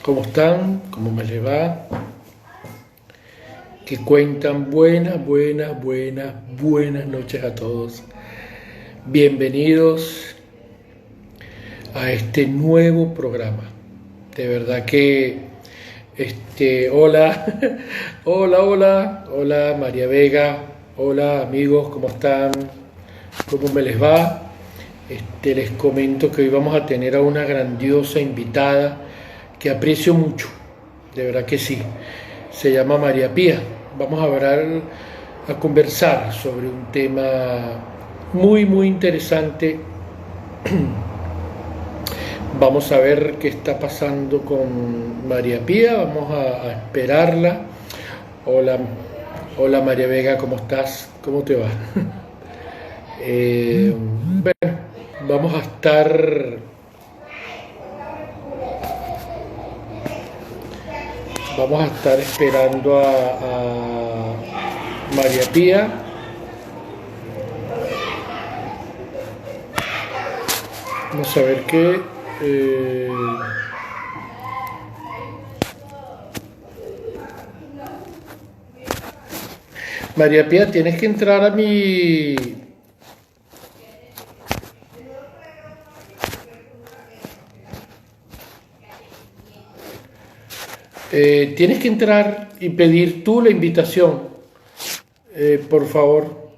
¿Cómo están? ¿Cómo me les va? Que cuentan buenas noches a todos. Bienvenidos a este nuevo programa. De verdad que, hola, hola María Vega, hola amigos, ¿cómo están? ¿Cómo me les va? Les comento que hoy vamos a tener a una grandiosa invitada que aprecio mucho, de verdad que sí. Se llama María Pía. Vamos a hablar, a conversar sobre un tema muy interesante. Vamos a ver qué está pasando con María Pía, vamos a esperarla. Hola, hola María Vega, ¿cómo estás? ¿Cómo te va? Bueno, vamos a estar esperando a María Pía. Vamos a ver qué. María Pía, tienes que entrar a mi. Tienes que entrar y pedir tú la invitación, por favor.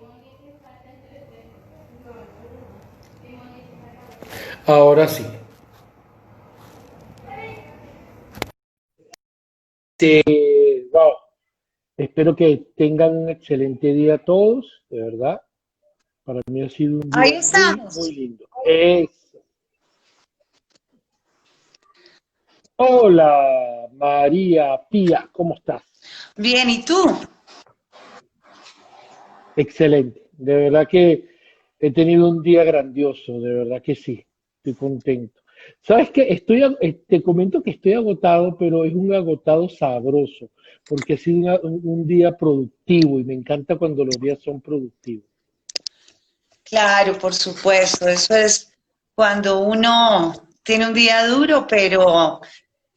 Ahora sí. Wow. Espero que tengan un excelente día todos, de verdad. Para mí ha sido un Ahí día muy estamos. lindo. Hola, María Pía, ¿cómo estás? Bien, ¿y tú? Excelente. De verdad que he tenido un día grandioso, de verdad que sí. Estoy contento. ¿Sabes qué? Te comento que estoy agotado, pero es un agotado sabroso, porque ha sido un día productivo y me encanta cuando los días son productivos. Claro, por supuesto. Eso es cuando uno tiene un día duro, pero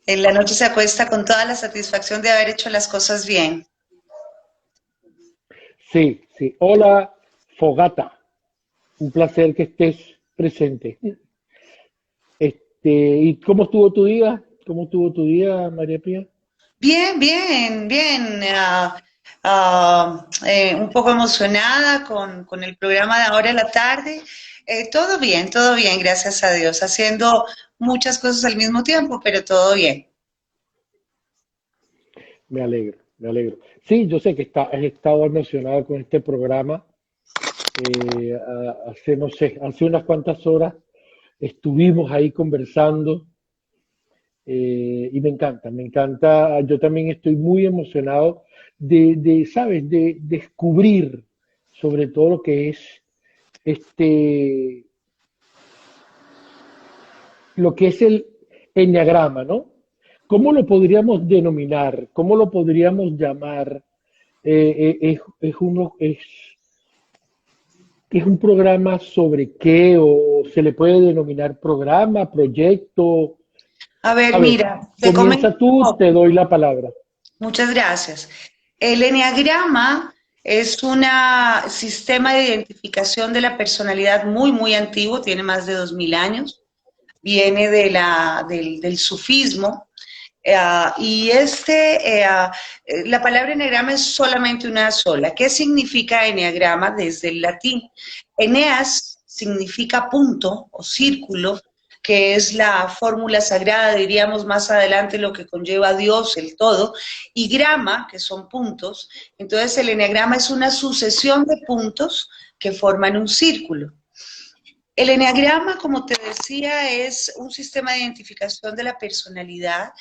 en la noche se acuesta con toda la satisfacción de haber hecho las cosas bien. Sí, sí. Hola, Fogata. Un placer que estés presente. ¿Y cómo estuvo tu día? ¿Cómo estuvo tu día, María Pía? Bien. Un poco emocionada con el programa de ahora en la tarde. Todo bien, gracias a Dios. Haciendo muchas cosas al mismo tiempo, pero todo bien. Me alegro, me alegro. Sí, yo sé que has estado emocionada con este programa. Hace, no sé, hace unas cuantas horas estuvimos ahí conversando y me encanta, me encanta. Yo también estoy muy emocionado ¿sabes? De descubrir sobre todo lo que es este, lo que es el enneagrama, ¿no? ¿Cómo lo podríamos denominar? ¿Cómo lo podríamos llamar? ¿Es un programa sobre qué? ¿O se le puede denominar programa, proyecto? A ver, A ver, mira, te comento comienza tú, un te poco. doy la palabra. Muchas gracias. El eneagrama es un sistema de identificación de la personalidad muy antiguo, tiene más de 2000 años, viene del sufismo. Y la palabra eneagrama es solamente una sola. ¿Qué significa eneagrama desde el latín? Eneas significa punto o círculo, que es la fórmula sagrada, diríamos más adelante lo que conlleva a Dios, el todo, y grama, que son puntos. Entonces el eneagrama es una sucesión de puntos que forman un círculo. El eneagrama, como te decía, es un sistema de identificación de la personalidad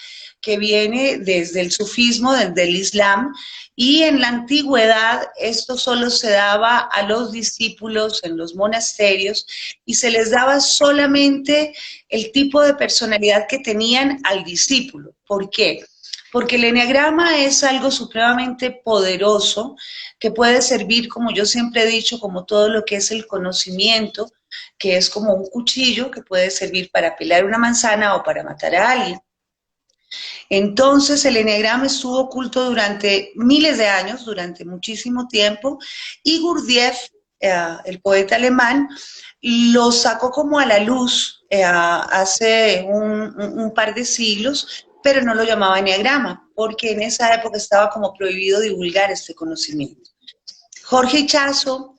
que viene desde el sufismo, desde el Islam, y en la antigüedad esto solo se daba a los discípulos en los monasterios y se les daba solamente el tipo de personalidad que tenían al discípulo. ¿Por qué? Porque el eneagrama es algo supremamente poderoso que puede servir, como yo siempre he dicho, como todo lo que es el conocimiento, que es como un cuchillo que puede servir para pelar una manzana o para matar a alguien. Entonces el eneagrama estuvo oculto durante miles de años, durante muchísimo tiempo, y Gurdjieff, el poeta alemán, lo sacó como a la luz hace un par de siglos, pero no lo llamaba eneagrama, porque en esa época estaba como prohibido divulgar este conocimiento. Jorge Ichazo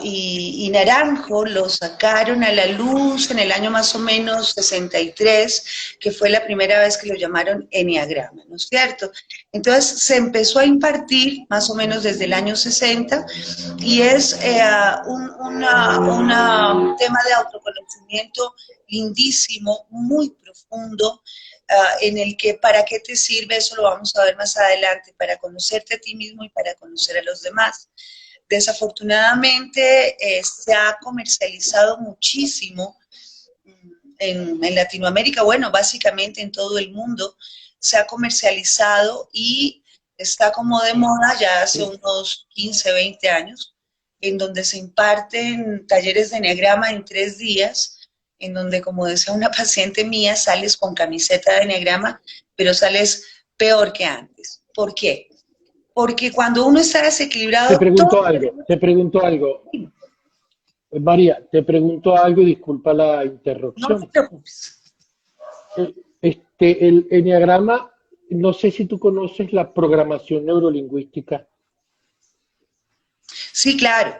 y Naranjo lo sacaron a la luz en el año más o menos 63, que fue la primera vez que lo llamaron eneagrama, ¿no es cierto? Entonces se empezó a impartir más o menos desde el año 60 y es un tema de autoconocimiento lindísimo, muy profundo, en el que para qué te sirve, eso lo vamos a ver más adelante, para conocerte a ti mismo y para conocer a los demás. Desafortunadamente se ha comercializado muchísimo en Latinoamérica, bueno, básicamente en todo el mundo, se ha comercializado y está como de moda ya hace unos 15, 20 años, en donde se imparten talleres de eneagrama en 3 días, en donde, como decía una paciente mía, sales con camiseta de eneagrama, pero sales peor que antes. ¿Por qué? Porque cuando uno está desequilibrado, te pregunto algo. María, te pregunto algo y disculpa la no te interrupción. preocupes. El eneagrama, no sé si tú conoces la programación neurolingüística. Sí, claro.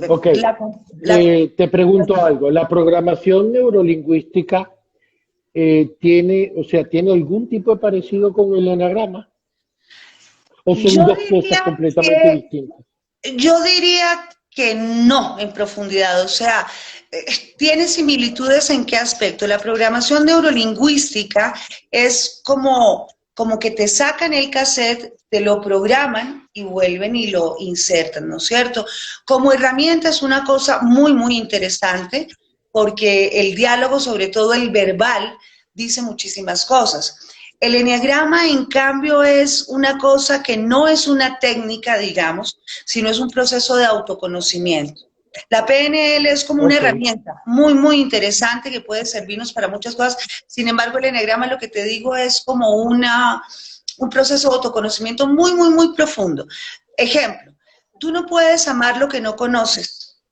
Ok, La, la, te pregunto algo. ¿La programación neurolingüística tiene, o sea, tiene algún tipo de parecido con el enagrama? ¿O son yo dos cosas diría completamente que distintas? Yo diría que no en profundidad, o sea, tiene similitudes en qué aspecto. La programación neurolingüística es como que te sacan el cassette, te lo programan y vuelven y lo insertan, ¿no es cierto? Como herramienta es una cosa muy, muy interesante porque el diálogo, sobre todo el verbal, dice muchísimas cosas. El eneagrama, en cambio, es una cosa que no es una técnica, digamos, sino es un proceso de autoconocimiento. La PNL es como una Ok, herramienta muy, muy interesante que puede servirnos para muchas cosas. Sin embargo, el eneagrama, lo que te digo, es como un proceso de autoconocimiento muy, muy, muy profundo. Ejemplo, tú no puedes amar lo que no conoces,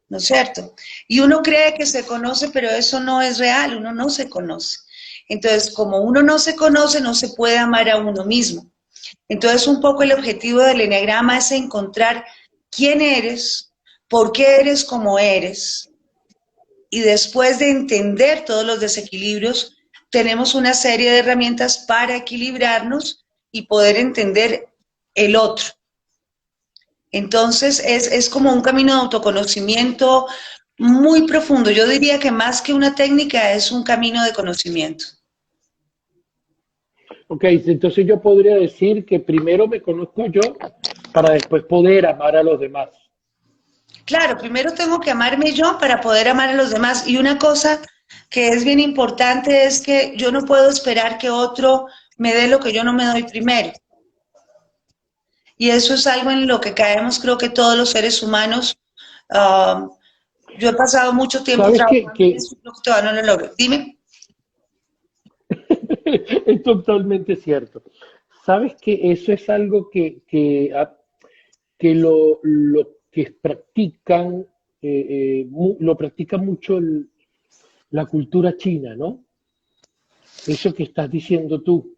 ¿no es cierto? Y uno cree que se conoce, pero eso no es real, uno no se conoce. Entonces, como uno no se conoce, no se puede amar a uno mismo. Entonces, un poco el objetivo del eneagrama es encontrar quién eres, por qué eres como eres, y después de entender todos los desequilibrios, tenemos una serie de herramientas para equilibrarnos y poder entender el otro. Entonces, es como un camino de autoconocimiento muy profundo. Yo diría que más que una técnica es un camino de conocimiento. ok, entonces yo podría decir que primero me conozco yo para después poder amar a los demás. Claro, primero tengo que amarme yo para poder amar a los demás. Y una cosa que es bien importante es que yo no puedo esperar que otro me dé lo que yo no me doy primero. Y eso es algo en lo que caemos, creo que todos los seres humanos. Uh, yo he pasado mucho tiempo ¿Sabes qué? trabajando en eso y creo que todavía no lo logro. Dime. Es totalmente cierto. ¿Sabes que eso es algo que lo que practican, lo practica mucho la cultura china, ¿no? Eso que estás diciendo tú,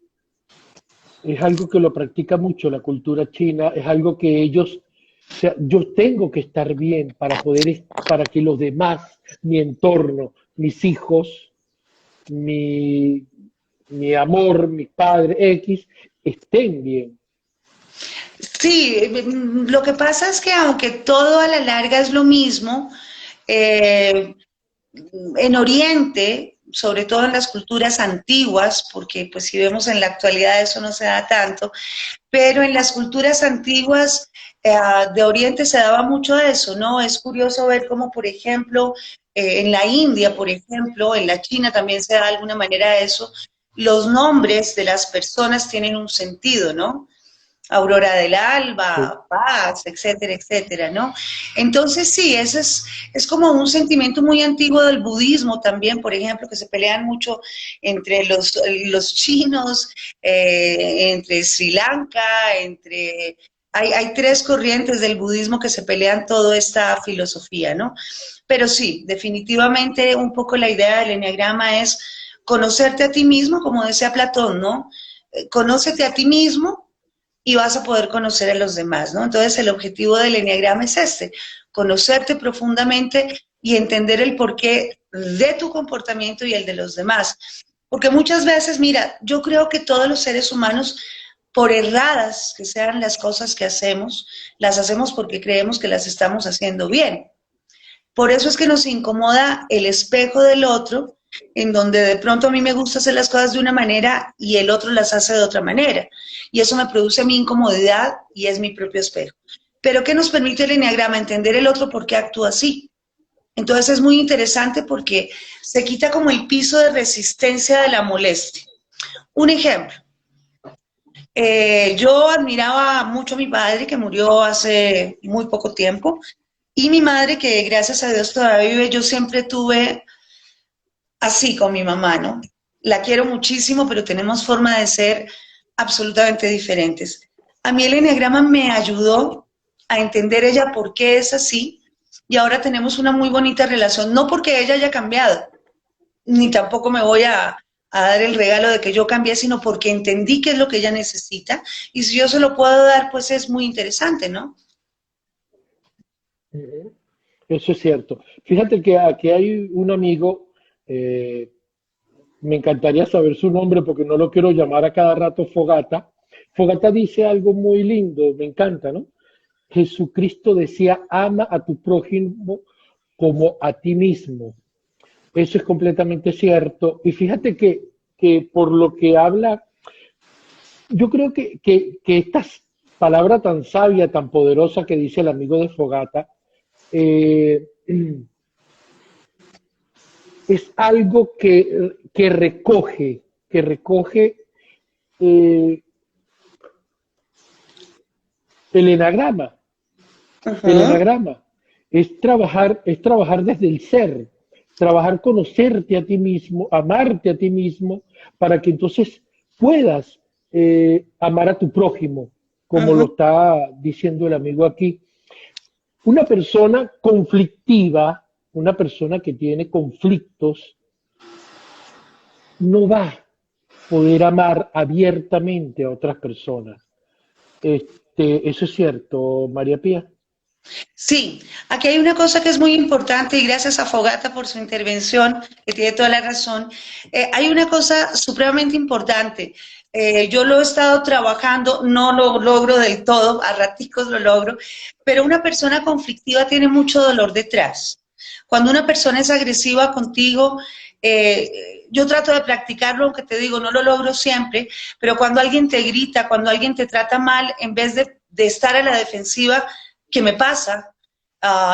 es algo que lo practica mucho la cultura china, es algo que ellos, o sea, yo tengo que estar bien para poder, para que los demás, mi entorno, mis hijos, mi, mi amor, mi padre X, estén bien. Sí, lo que pasa es que aunque todo a la larga es lo mismo, eh, en Oriente, sobre todo en las culturas antiguas, porque pues si vemos en la actualidad eso no se da tanto, pero en las culturas antiguas de Oriente se daba mucho eso, ¿no? Es curioso ver cómo, por ejemplo, en la India, por ejemplo, en la China también se da de alguna manera eso, los nombres de las personas tienen un sentido, ¿no? aurora del Sí. alba, paz, etcétera, etcétera, ¿no? Entonces sí, ese es como un sentimiento muy antiguo del budismo también, por ejemplo, que se pelean mucho entre los chinos, entre Sri Lanka, entre... Hay tres corrientes del budismo que se pelean toda esta filosofía, ¿no? Pero sí, definitivamente un poco la idea del enneagrama es conocerte a ti mismo, como decía Platón, ¿no? Conócete a ti mismo y vas a poder conocer a los demás, ¿no? Entonces el objetivo del enneagrama es este, conocerte profundamente y entender el porqué de tu comportamiento y el de los demás. Porque muchas veces, mira, yo creo que todos los seres humanos, por erradas que sean las cosas que hacemos, las hacemos porque creemos que las estamos haciendo bien. Por eso es que nos incomoda el espejo del otro, en donde de pronto a mí me gusta hacer las cosas de una manera y el otro las hace de otra manera. Y eso me produce a mí incomodidad y es mi propio espejo. Pero ¿qué nos permite el enneagrama? Entender el otro por qué actúa así. Entonces es muy interesante porque se quita como el piso de resistencia de la molestia. Un ejemplo, yo admiraba mucho a mi padre que murió hace muy poco tiempo y mi madre que gracias a Dios todavía vive, yo siempre tuve así con mi mamá, ¿no? La quiero muchísimo, pero tenemos forma de ser absolutamente diferentes. A mí el enneagrama me ayudó a entender ella por qué es así y ahora tenemos una muy bonita relación, no porque ella haya cambiado, ni tampoco me voy a dar el regalo de que yo cambié, sino porque entendí qué es lo que ella necesita y si yo se lo puedo dar, pues es muy interesante, ¿no? Ujú. Eso es cierto. Fíjate que aquí hay un amigo, eh, me encantaría saber su nombre porque no lo quiero llamar a cada rato Fogata. Fogata dice algo muy lindo, me encanta, ¿no? Jesucristo decía, ama a tu prójimo como a ti mismo. Eso es completamente cierto. Y fíjate que por lo que habla, yo creo que esta palabra tan sabia, tan poderosa que dice el amigo de Fogata, eh, es algo que recoge eh, el enagrama. Uh El -huh. enagrama es trabajar desde el ser, trabajar conocerte a ti mismo, amarte a ti mismo, para que entonces puedas amar a tu prójimo, Uh como lo -huh. está diciendo el amigo aquí. Una persona conflictiva, una persona que tiene conflictos, no va a poder amar abiertamente a otras personas. Eso es cierto, María Pía. Sí, aquí hay una cosa que es muy importante y gracias a Fogata por su intervención, que tiene toda la razón. Hay una cosa supremamente importante. Yo lo he estado trabajando, no lo logro del todo, a raticos lo logro, pero una persona conflictiva tiene mucho dolor detrás. Cuando una persona es agresiva contigo, yo trato de practicarlo, aunque te digo, no lo logro siempre, pero cuando alguien te grita, cuando alguien te trata mal, en vez de estar a la defensiva, que me pasa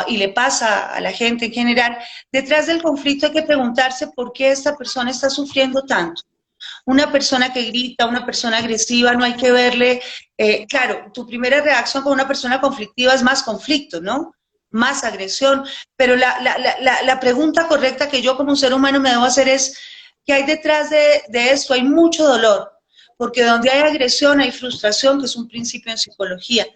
y le pasa a la gente en general, detrás del conflicto hay que preguntarse por qué esta persona está sufriendo tanto. Una persona que grita, una persona agresiva, no hay que verle, claro, tu primera reacción con una persona conflictiva es más conflicto, ¿no? Más agresión, pero la pregunta correcta que yo como un ser humano me debo hacer es, ¿qué hay detrás de esto? Hay mucho dolor, porque donde hay agresión hay frustración, que es un principio en psicología.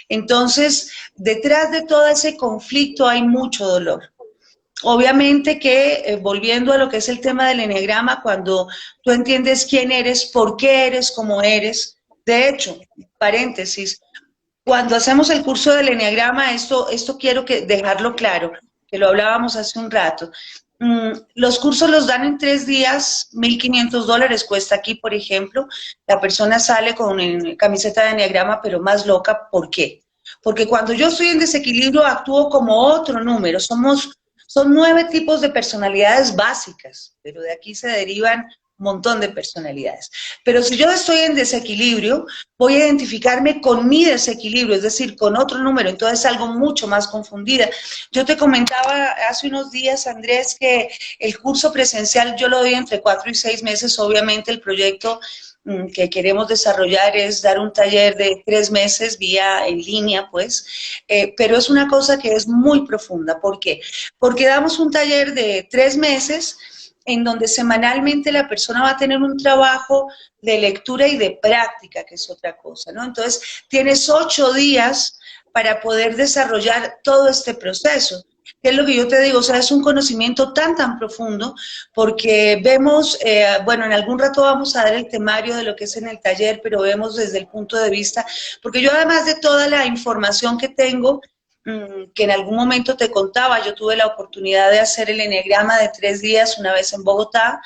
Entonces, detrás de todo ese conflicto hay mucho dolor. Obviamente que, volviendo a lo que es el tema del enneagrama, cuando tú entiendes quién eres, por qué eres como eres, de hecho, paréntesis, cuando hacemos el curso del enneagrama, esto quiero dejarlo claro, que lo hablábamos hace un rato. Los cursos los dan en 3 días, $1,500 cuesta aquí, por ejemplo. La persona sale con camiseta de enneagrama, pero más loca. ¿Por qué? Porque cuando yo estoy en desequilibrio, actúo como otro número. Son 9 tipos de personalidades básicas, pero de aquí se derivan montón de personalidades. Pero si yo estoy en desequilibrio, voy a identificarme con mi desequilibrio, es decir, con otro número, entonces algo mucho más confundida. Yo te comentaba hace unos días, Andrés, que el curso presencial yo lo doy entre 4 y 6 meses, obviamente el proyecto que queremos desarrollar es dar un taller de 3 meses vía en línea, pues, pero es una cosa que es muy profunda. ¿Por qué? Porque damos un taller de 3 meses en donde semanalmente la persona va a tener un trabajo de lectura y de práctica, que es otra cosa, ¿no? Entonces, tienes 8 días para poder desarrollar todo este proceso. ¿Qué es lo que yo te digo? O sea, es un conocimiento tan profundo, porque vemos, bueno, en algún rato vamos a dar el temario de lo que es en el taller, pero vemos desde el punto de vista, porque yo además de toda la información que tengo, que en algún momento te contaba, yo tuve la oportunidad de hacer el eneagrama de 3 días, una vez en Bogotá,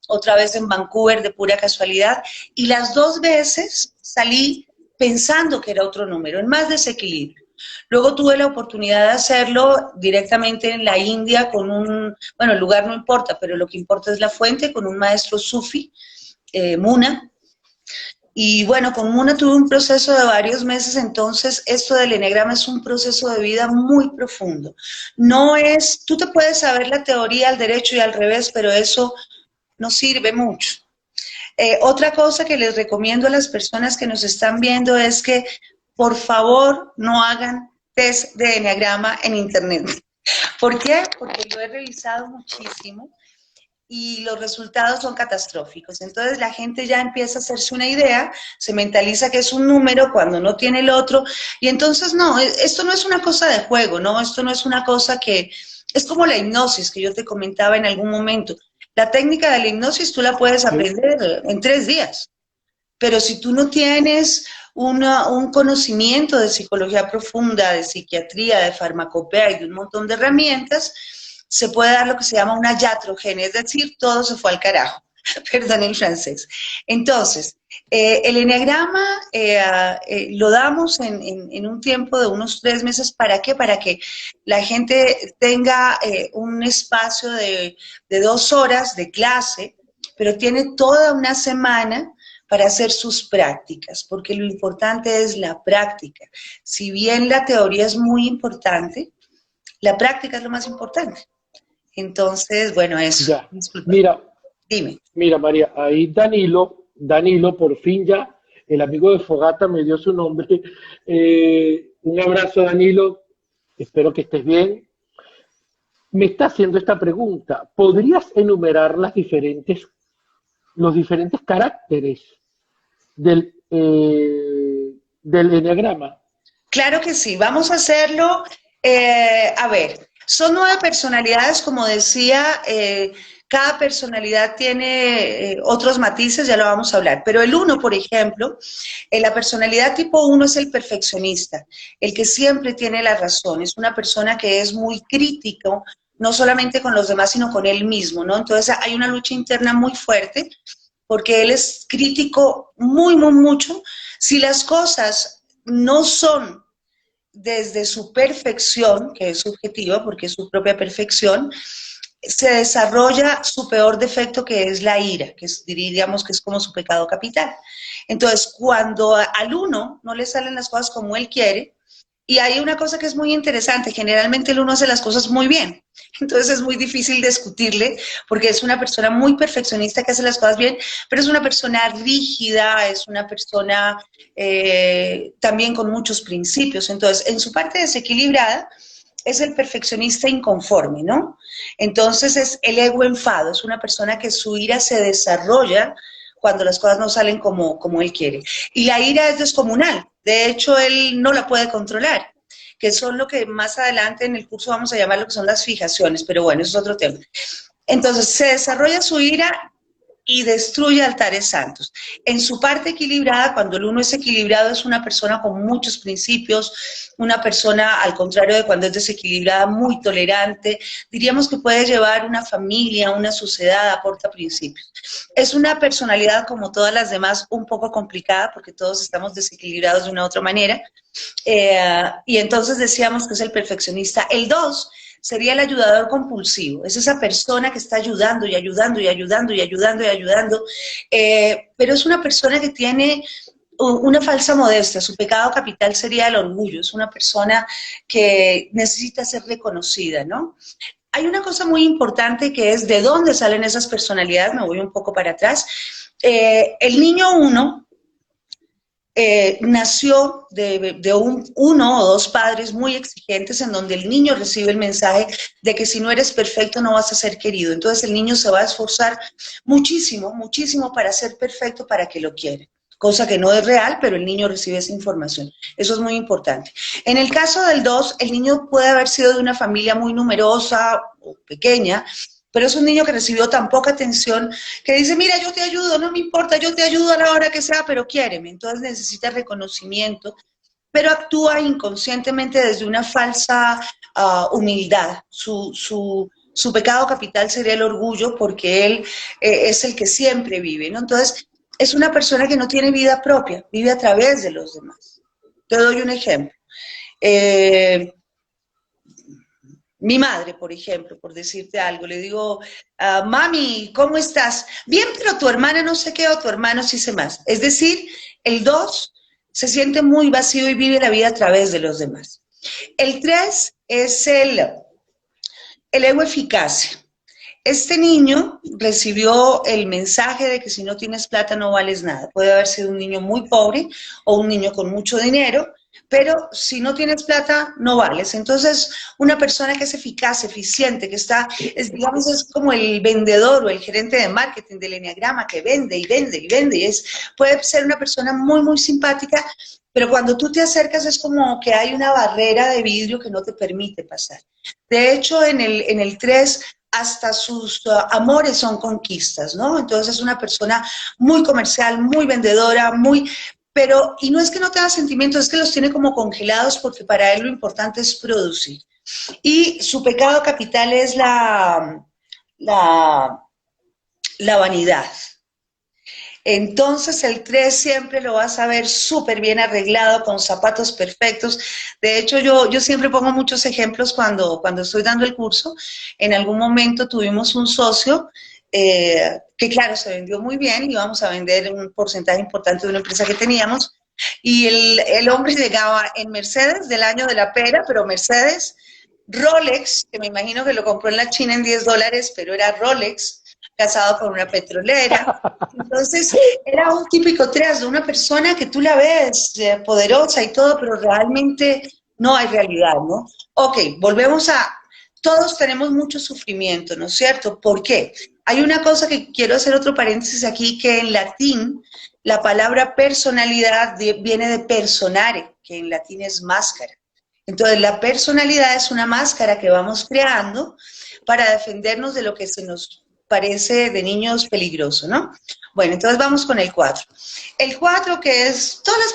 otra vez en Vancouver de pura casualidad, y las 2 veces salí pensando que era otro número, en más desequilibrio. Luego tuve la oportunidad de hacerlo directamente en la India con bueno, el lugar no importa, pero lo que importa es la fuente, con un maestro sufi, Muna. Y bueno, con Muna tuve un proceso de varios meses, entonces esto del eneagrama es un proceso de vida muy profundo. No es, tú te puedes saber la teoría al derecho y al revés, pero eso no sirve mucho. Otra cosa que les recomiendo a las personas que nos están viendo es que por favor no hagan test de eneagrama en internet. ¿Por qué? Porque lo he revisado muchísimo y los resultados son catastróficos. Entonces la gente ya empieza a hacerse una idea, se mentaliza que es un número cuando no tiene el otro, y entonces no, esto no es una cosa de juego, ¿no? Esto no es una cosa que, es como la hipnosis que yo te comentaba en algún momento. La técnica de la hipnosis tú la puedes aprender en 3 días, pero si tú no tienes un conocimiento de psicología profunda, de psiquiatría, de farmacopea y de un montón de herramientas, se puede dar lo que se llama una iatrogenia, es decir, todo se fue al carajo, perdón el francés. Entonces, el eneagrama lo damos en un tiempo de unos 3 meses, ¿para qué? Para que la gente tenga un espacio de 2 horas de clase, pero tiene toda una semana para hacer sus prácticas, porque lo importante es la práctica. Si bien la teoría es muy importante, la práctica es lo más importante. Entonces, bueno, eso. Ya. Disculpa. Mira, Dime. mira, María, ahí Danilo, por fin ya, el amigo de Fogata me dio su nombre. Un abrazo, Danilo, espero que estés bien. Me está haciendo esta pregunta. ¿Podrías enumerar los diferentes caracteres del eneagrama? Claro que sí, vamos a hacerlo. A ver, son 9 personalidades, como decía, cada personalidad tiene otros matices, ya lo vamos a hablar, pero el 1, por ejemplo, la personalidad tipo 1 es el perfeccionista, el que siempre tiene la razón, es una persona que es muy crítico, no solamente con los demás, sino con él mismo, ¿no? Entonces hay una lucha interna muy fuerte, porque él es crítico mucho. Si las cosas no son desde su perfección, que es subjetiva porque es su propia perfección, se desarrolla su peor defecto, que es la ira, que diríamos que es como su pecado capital. Entonces, cuando al 1 no le salen las cosas como él quiere, y hay una cosa que es muy interesante, generalmente el 1 hace las cosas muy bien, entonces es muy difícil discutirle, porque es una persona muy perfeccionista que hace las cosas bien, pero es una persona rígida, es una persona también con muchos principios. Entonces, en su parte desequilibrada, es el perfeccionista inconforme, ¿no? Entonces es el ego enfado, es una persona que su ira se desarrolla cuando las cosas no salen como él quiere. Y la ira es descomunal, de hecho él no la puede controlar, que son lo que más adelante en el curso vamos a llamar lo que son las fijaciones, pero bueno, eso es otro tema. Entonces se desarrolla su ira y destruye altares santos. En su parte equilibrada, cuando el 1 es equilibrado, es una persona con muchos principios, una persona, al contrario de cuando es desequilibrada, muy tolerante, diríamos que puede llevar una familia, una sociedad, aporta principios. Es una personalidad, como todas las demás, un poco complicada, porque todos estamos desequilibrados de una u otra manera, y entonces decíamos que es el perfeccionista. El 2 sería el ayudador compulsivo. Es esa persona que está ayudando y ayudando y ayudando y ayudando y ayudando, pero es una persona que tiene una falsa modestia. Su pecado capital sería el orgullo. Es una persona que necesita ser reconocida, ¿no? Hay una cosa muy importante que es de dónde salen esas personalidades. Me voy un poco para atrás. El niño uno nació de uno o dos padres muy exigentes, en donde el niño recibe el mensaje de que si no eres perfecto no vas a ser querido. Entonces el niño se va a esforzar muchísimo, muchísimo para ser perfecto para que lo quieran. Cosa que no es real, pero el niño recibe esa información. Eso es muy importante. En el caso del 2, el niño puede haber sido de una familia muy numerosa o pequeña, pero es un niño que recibió tan poca atención que dice, mira, yo te ayudo, no me importa, yo te ayudo a la hora que sea, pero quiéreme. Entonces necesita reconocimiento, pero actúa inconscientemente desde una falsa humildad. Su pecado capital sería el orgullo, porque él es el que siempre vive, ¿no? Entonces, es una persona que no tiene vida propia, vive a través de los demás. Te doy un ejemplo. Mi madre, por ejemplo, por decirte algo, le digo, mami, ¿cómo estás? Bien, pero tu hermana no sé qué, o tu hermano sí sé más. Es decir, el 2 se siente muy vacío y vive la vida a través de los demás. El 3 es el ego eficaz. Este niño recibió el mensaje de que si no tienes plata no vales nada. Puede haber sido un niño muy pobre o un niño con mucho dinero, pero si no tienes plata no vales. Entonces, una persona que es eficaz, eficiente, que está, digamos, es como el vendedor o el gerente de marketing del Enneagrama, que vende y vende y vende. Puede ser una persona muy, muy simpática, pero cuando tú te acercas es como que hay una barrera de vidrio que no te permite pasar. De hecho, en el 3 hasta sus amores son conquistas, ¿no? Entonces es una persona muy comercial, muy vendedora, pero, y no es que no tenga sentimientos, es que los tiene como congelados, porque para él lo importante es producir. Y su pecado capital es la, la vanidad. Entonces el 3 siempre lo vas a ver súper bien arreglado, con zapatos perfectos. De hecho, yo siempre pongo muchos ejemplos cuando estoy dando el curso. En algún momento tuvimos un socio que, claro, se vendió muy bien y íbamos a vender un porcentaje importante de una empresa que teníamos. Y el hombre llegaba en Mercedes del año de la pera, pero Mercedes, Rolex, que me imagino que lo compró en la China en $10, pero era Rolex, casado con una petrolera. Entonces, era un típico 3 de una persona que tú la ves poderosa y todo, pero realmente no hay realidad, ¿no? Ok, volvemos a, todos tenemos mucho sufrimiento, ¿no es cierto? ¿Por qué? Hay una cosa que quiero hacer otro paréntesis aquí, que en latín la palabra personalidad viene de personare, que en latín es máscara. Entonces, la personalidad es una máscara que vamos creando para defendernos de lo que se nos parece de niños peligroso, ¿no? Bueno, entonces vamos con el 4. El 4, que es, todas las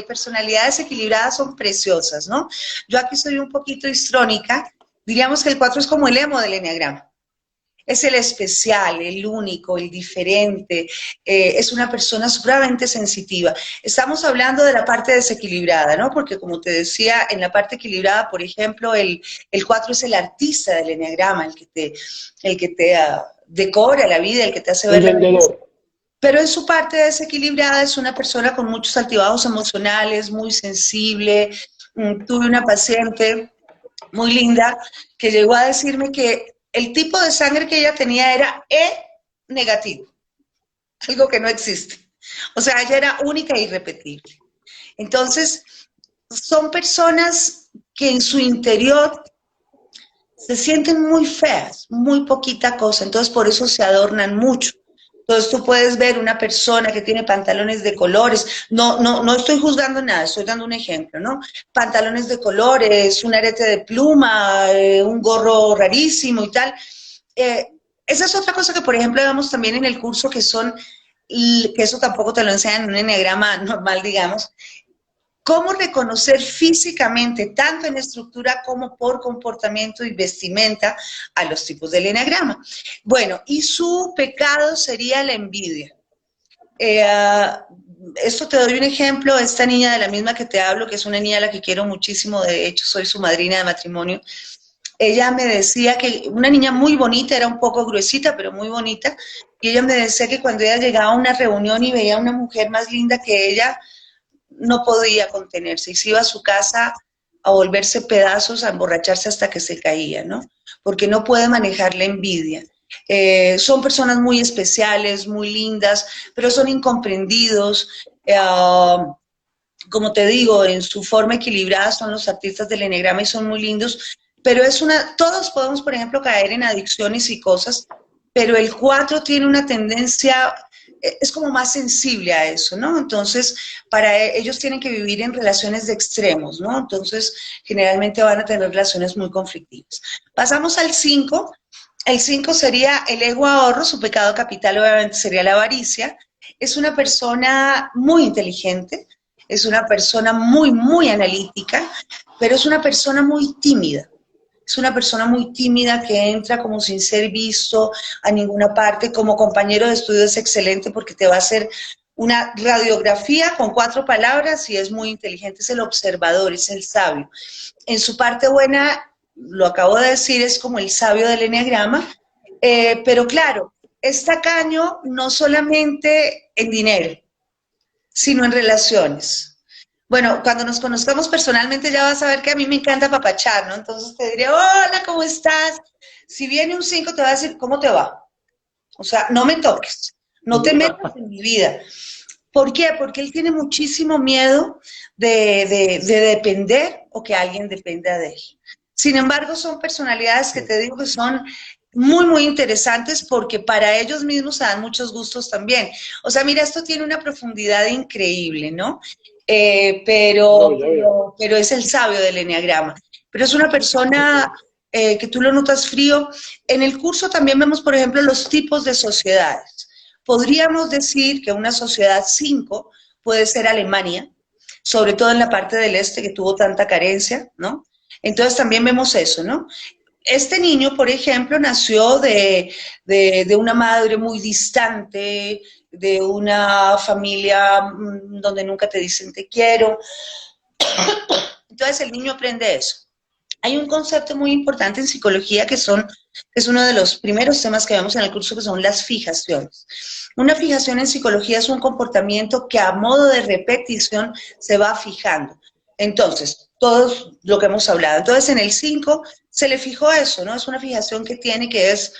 personalidades equilibradas son preciosas, ¿no? Yo aquí soy un poquito histrónica, diríamos que el 4 es como el emo del Enneagrama. Es el especial, el único, el diferente, es una persona supremamente sensitiva. Estamos hablando de la parte desequilibrada, ¿no? Porque como te decía, en la parte equilibrada, por ejemplo, el 4 es el artista del Enneagrama, el que te decora la vida, el que te hace ver la vida. Pero en su parte desequilibrada es una persona con muchos altibajos emocionales, muy sensible. Tuve una paciente muy linda que llegó a decirme que el tipo de sangre que ella tenía era E negativo, algo que no existe. O sea, ella era única e irrepetible. Entonces, son personas que en su interior se sienten muy feas, muy poquita cosa, entonces por eso se adornan mucho. Entonces tú puedes ver una persona que tiene pantalones de colores, no estoy juzgando nada, estoy dando un ejemplo, ¿no? Pantalones de colores, un arete de pluma, un gorro rarísimo y tal. Esa es otra cosa que, por ejemplo, vemos también en el curso, que eso tampoco te lo enseñan en un enneagrama normal, digamos, cómo reconocer físicamente, tanto en estructura como por comportamiento y vestimenta, a los tipos del enneagrama. Bueno, y su pecado sería la envidia. Esto te doy un ejemplo. Esta niña de la misma que te hablo, que es una niña a la que quiero muchísimo, de hecho soy su madrina de matrimonio, ella me decía que una niña muy bonita, era un poco gruesita, pero muy bonita, y ella me decía que cuando ella llegaba a una reunión y veía a una mujer más linda que ella, no podía contenerse y se iba a su casa a volverse pedazos, a emborracharse hasta que se caía, ¿no? Porque no puede manejar la envidia. Son personas muy especiales, muy lindas, pero son incomprendidos. Como te digo, en su forma equilibrada son los artistas del eneagrama y son muy lindos, pero todos podemos, por ejemplo, caer en adicciones y cosas, pero el 4 tiene una tendencia, es como más sensible a eso, ¿no? Entonces, ellos tienen que vivir en relaciones de extremos, ¿no? Entonces, generalmente van a tener relaciones muy conflictivas. Pasamos al 5. El 5 sería el ego ahorro, su pecado capital obviamente sería la avaricia. Es una persona muy inteligente, es una persona muy, muy analítica, pero es una persona muy tímida. Es una persona muy tímida que entra como sin ser visto a ninguna parte. Como compañero de estudio es excelente porque te va a hacer una radiografía con 4 palabras y es muy inteligente. Es el observador, es el sabio. En su parte buena, lo acabo de decir, es como el sabio del eneagrama, pero claro, es tacaño no solamente en dinero, sino en relaciones. Bueno, cuando nos conozcamos personalmente ya vas a ver que a mí me encanta papachar, ¿no? Entonces te diré, hola, ¿cómo estás? Si viene un 5 te va a decir, ¿cómo te va? O sea, no me toques, no te metas en mi vida. ¿Por qué? Porque él tiene muchísimo miedo de depender o que alguien dependa de él. Sin embargo, son personalidades que te digo que son muy, muy interesantes porque para ellos mismos se dan muchos gustos también. O sea, mira, esto tiene una profundidad increíble, ¿no? Pero es el sabio del eneagrama. Pero es una persona que tú lo notas frío. En el curso también vemos, por ejemplo, los tipos de sociedades. Podríamos decir que una sociedad 5 puede ser Alemania, sobre todo en la parte del este que tuvo tanta carencia, ¿no? Entonces también vemos eso, ¿no? Este niño, por ejemplo, nació de una madre muy distante, de una familia donde nunca te dicen te quiero. Entonces el niño aprende eso. Hay un concepto muy importante en psicología que es uno de los primeros temas que vemos en el curso, que son las fijaciones. Una fijación en psicología es un comportamiento que a modo de repetición se va fijando. Entonces, todo lo que hemos hablado. Entonces, en el 5 se le fijó eso, ¿no? Es una fijación que tiene que es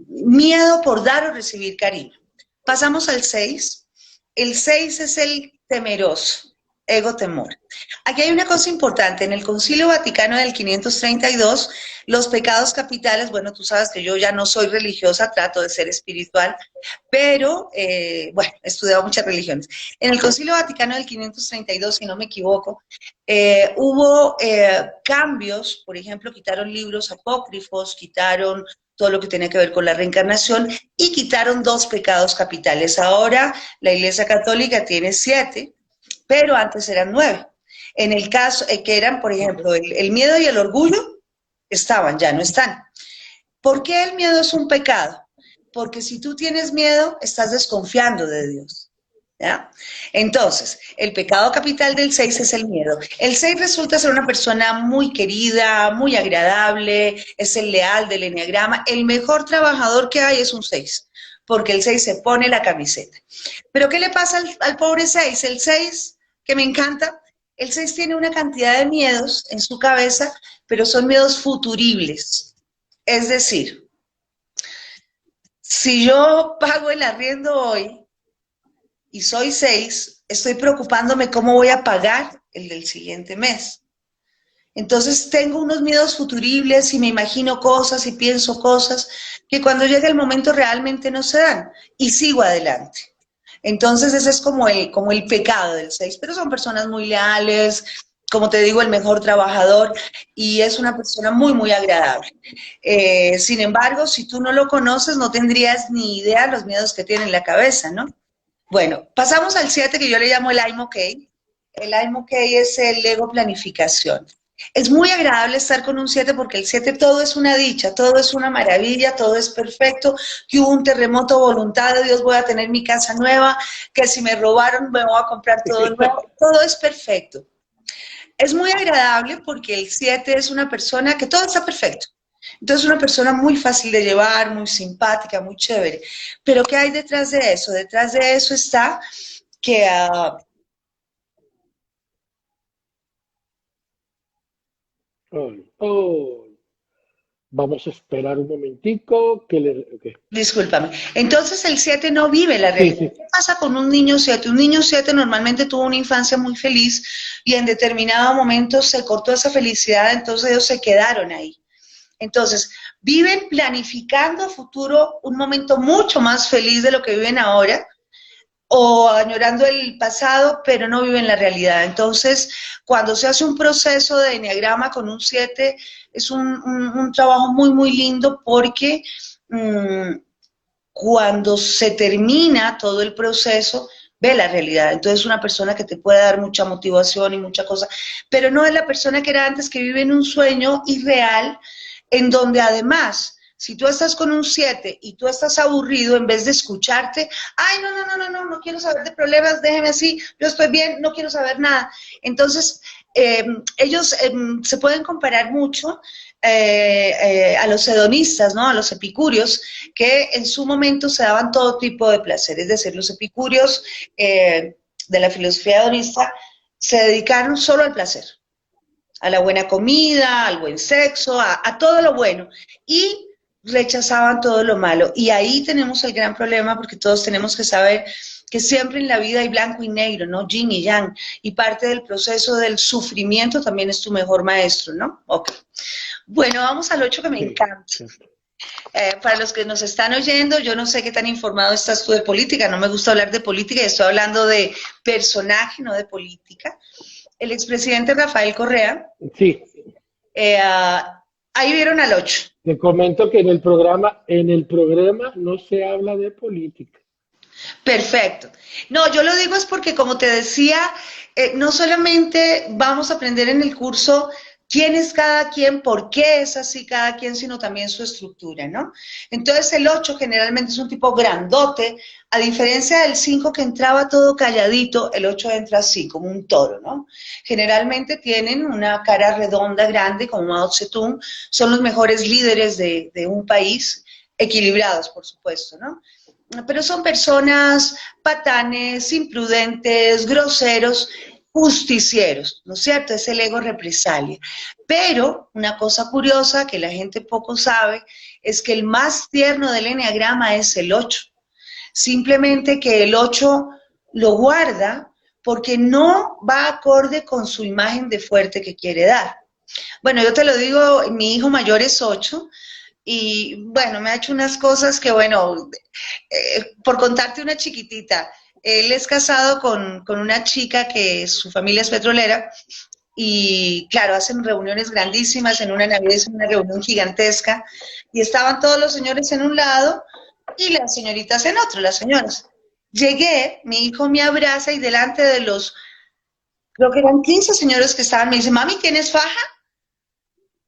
miedo por dar o recibir cariño. Pasamos al 6. El 6 es el temeroso, ego-temor. Aquí hay una cosa importante, en el Concilio Vaticano del 532, los pecados capitales, bueno, tú sabes que yo ya no soy religiosa, trato de ser espiritual, pero, bueno, he estudiado muchas religiones. En el Concilio Vaticano del 532, si no me equivoco, hubo cambios, por ejemplo, quitaron libros apócrifos, quitaron todo lo que tenía que ver con la reencarnación y quitaron 2 pecados capitales. Ahora la Iglesia Católica tiene 7, pero antes eran 9. En el caso que eran, por ejemplo, el miedo y el orgullo estaban, ya no están. ¿Por qué el miedo es un pecado? Porque si tú tienes miedo, estás desconfiando de Dios. ¿Ya? Entonces, el pecado capital del 6 es el miedo. El 6 resulta ser una persona muy querida, muy agradable, es el leal del eneagrama. El mejor trabajador que hay es un 6, porque el 6 se pone la camiseta. Pero ¿qué le pasa al pobre 6? El 6, que me encanta, el 6 tiene una cantidad de miedos en su cabeza, pero son miedos futuribles. Es decir, si yo pago el arriendo hoy, y soy 6, estoy preocupándome cómo voy a pagar el del siguiente mes. Entonces tengo unos miedos futuribles y me imagino cosas y pienso cosas que cuando llega el momento realmente no se dan y sigo adelante. Entonces ese es como el pecado del 6, pero son personas muy leales, como te digo, el mejor trabajador y es una persona muy, muy agradable. Sin embargo, si tú no lo conoces, no tendrías ni idea de los miedos que tiene en la cabeza, ¿no? Bueno, pasamos al 7 que yo le llamo el I'm okay. El I'm okay es el ego planificación. Es muy agradable estar con un 7 porque el 7 todo es una dicha, todo es una maravilla, todo es perfecto, que hubo un terremoto, voluntad de Dios, voy a tener mi casa nueva, que si me robaron me voy a comprar todo nuevo, todo es perfecto. Es muy agradable porque el 7 es una persona que todo está perfecto. Entonces, una persona muy fácil de llevar, muy simpática, muy chévere. Pero ¿qué hay detrás de eso? Detrás de eso está que Ay, ay. Vamos a esperar un momentico que le... ok. discúlpame. Entonces el 7 no vive la Sí, realidad. sí. ¿Qué pasa con un niño 7? Un niño 7 normalmente tuvo una infancia muy feliz y en determinado momento se cortó esa felicidad, entonces ellos se quedaron ahí. Entonces, viven planificando a futuro un momento mucho más feliz de lo que viven ahora, o añorando el pasado, pero no viven la realidad. Entonces, cuando se hace un proceso de enneagrama con un 7 es un trabajo muy, muy lindo porque mmm, cuando se termina todo el proceso, ve la realidad. Entonces, es una persona que te puede dar mucha motivación y mucha cosa, pero no es la persona que era antes, que vive en un sueño irreal, en donde además, si tú estás con un 7 y tú estás aburrido, en vez de escucharte, ay, no quiero saber de problemas, déjeme así, yo estoy bien, no quiero saber nada. Entonces, ellos se pueden comparar mucho a los hedonistas, ¿no? A los epicúreos, que en su momento se daban todo tipo de placer. Es decir, los epicúreos de la filosofía hedonista se dedicaron solo al placer, a la buena comida, al buen sexo, a todo lo bueno, y rechazaban todo lo malo. Y ahí tenemos el gran problema, porque todos tenemos que saber que siempre en la vida hay blanco y negro, ¿no? Yin y yang, y parte del proceso del sufrimiento también es tu mejor maestro, ¿no? Ok. Bueno, vamos al 8 que me Sí, encanta. cierto. Para los que nos están oyendo, yo no sé qué tan informado estás tú de política, no me gusta hablar de política, estoy hablando de personaje, no de política. El expresidente Rafael Correa, Sí, eh, ahí vieron al 8. te comento que en el programa no se habla de política. Perfecto. No, yo lo digo es porque, como te decía, no solamente vamos a aprender en el curso quién es cada quien, por qué es así cada quien, sino también su estructura, ¿no? Entonces el 8 generalmente es un tipo grandote, a diferencia del 5 que entraba todo calladito, el 8 entra así, como un toro, ¿no? Generalmente tienen una cara redonda, grande, como Mao Zedong, son los mejores líderes de un país, equilibrados, por supuesto, ¿no? Pero son personas patanes, imprudentes, groseros, justicieros, ¿no es cierto? Es el ego represalia. Pero una cosa curiosa que la gente poco sabe es que el más tierno del enneagrama es el 8. Simplemente que el 8 lo guarda porque no va acorde con su imagen de fuerte que quiere dar. Bueno, yo te lo digo, mi hijo mayor es 8 y bueno, me ha hecho unas cosas que, bueno, por contarte una chiquitita, él es casado con una chica que su familia es petrolera y claro, hacen reuniones grandísimas, en una Navidad es una reunión gigantesca y estaban todos los señores en un lado y las señoritas en otro, las señoras. Llegué, mi hijo me abraza y delante de los, creo que eran 15 señores que estaban, me dice, mami, ¿tienes faja?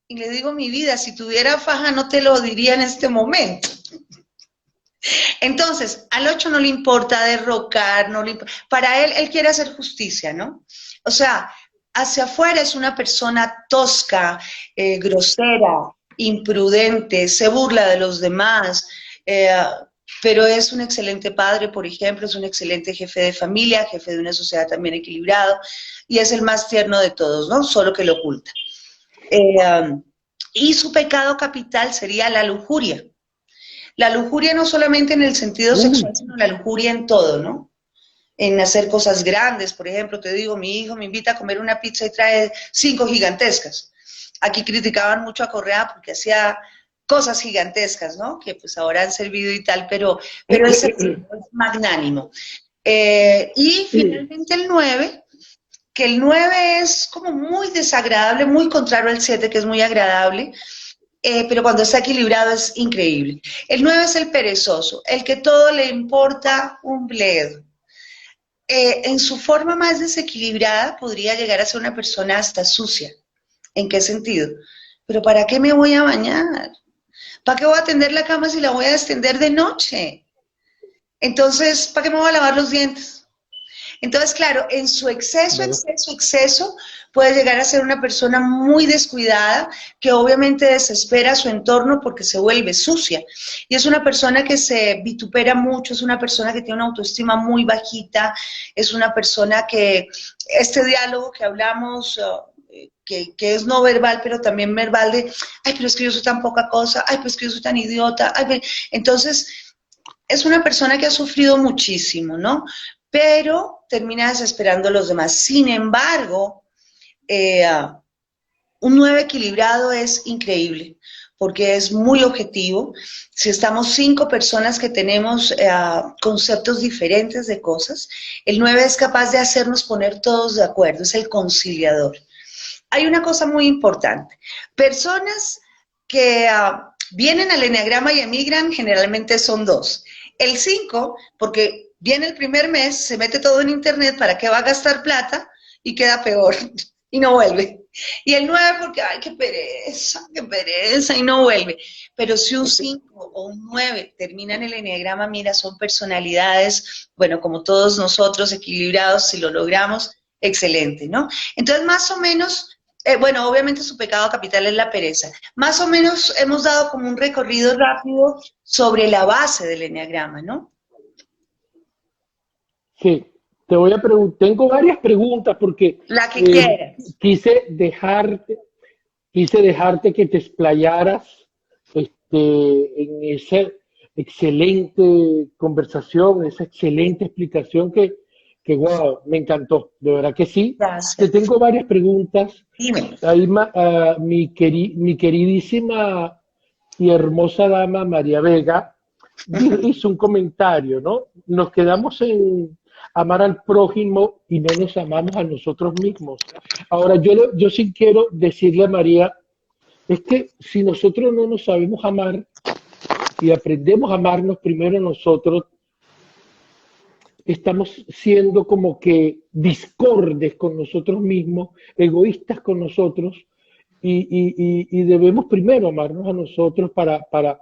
Y le digo, mi vida, si tuviera faja no te lo diría en este momento. Entonces, al 8 no le importa derrocar, no le para él quiere hacer justicia, ¿no? O sea, hacia afuera es una persona tosca, grosera, imprudente, se burla de los demás, pero es un excelente padre, por ejemplo, es un excelente jefe de familia, jefe de una sociedad también equilibrado, y es el más tierno de todos, ¿no? Solo que lo oculta. Y su pecado capital sería la lujuria. La lujuria no solamente en el sentido Uy, sexual, sino la lujuria en todo, ¿no? En hacer cosas grandes, por ejemplo, te digo, mi hijo me invita a comer una pizza y trae 5 gigantescas. Aquí criticaban mucho a Correa porque hacía cosas gigantescas, ¿no? Que pues ahora han servido y tal, pero es magnánimo. Y finalmente el 9, que el 9 es como muy desagradable, muy contrario al 7, que es muy agradable, pero cuando está equilibrado es increíble. El 9 es el perezoso, el que todo le importa un bledo. En su forma más desequilibrada podría llegar a ser una persona hasta sucia. ¿En qué sentido? Pero ¿para qué me voy a bañar? ¿Para qué voy a tender la cama si la voy a extender de noche? Entonces, ¿para qué me voy a lavar los dientes? Entonces, claro, en su Claro. exceso, puede llegar a ser una persona muy descuidada, que obviamente desespera a su entorno porque se vuelve sucia. Y es una persona que se vitupera mucho, es una persona que tiene una autoestima muy bajita, es una persona que este diálogo que hablamos, que es no verbal, pero también verbal de, ay, pero es que yo soy tan poca cosa, ay, pero es que yo soy tan idiota, ay, entonces es una persona que ha sufrido muchísimo, ¿no? Pero termina desesperando a los demás. Sin embargo, eh, un 9 equilibrado es increíble, porque es muy objetivo. Si estamos 5 personas que tenemos conceptos diferentes de cosas, el 9 es capaz de hacernos poner todos de acuerdo, es el conciliador. Hay una cosa muy importante. Personas que vienen al eneagrama y emigran generalmente son 2. El 5, porque viene el primer mes, se mete todo en internet, ¿para qué va a gastar plata? Y queda peor y no vuelve. Y el 9 porque, ay, qué pereza, y no vuelve. Pero si un 5 o un 9 termina en el eneagrama, mira, son personalidades, bueno, como todos nosotros, equilibrados, si lo logramos, excelente, ¿no? Entonces, más o menos, bueno, obviamente su pecado capital es la pereza. Más o menos hemos dado como un recorrido rápido sobre la base del eneagrama, ¿no? Sí, te voy a preguntar, tengo varias preguntas porque La que eh, quieras. quise dejarte, quise dejarte que te explayaras en esa excelente conversación, esa excelente explicación que wow, me encantó, de verdad que sí. Te Gracias. tengo varias preguntas. Dime. Ahí, mi queridísima y hermosa dama María Vega hizo un comentario, ¿no? Nos quedamos en amar al prójimo y no nos amamos a nosotros mismos. Ahora, yo sí quiero decirle a María, es que si nosotros no nos sabemos amar y aprendemos a amarnos primero nosotros, estamos siendo como que discordes con nosotros mismos, egoístas con nosotros, y debemos primero amarnos a nosotros para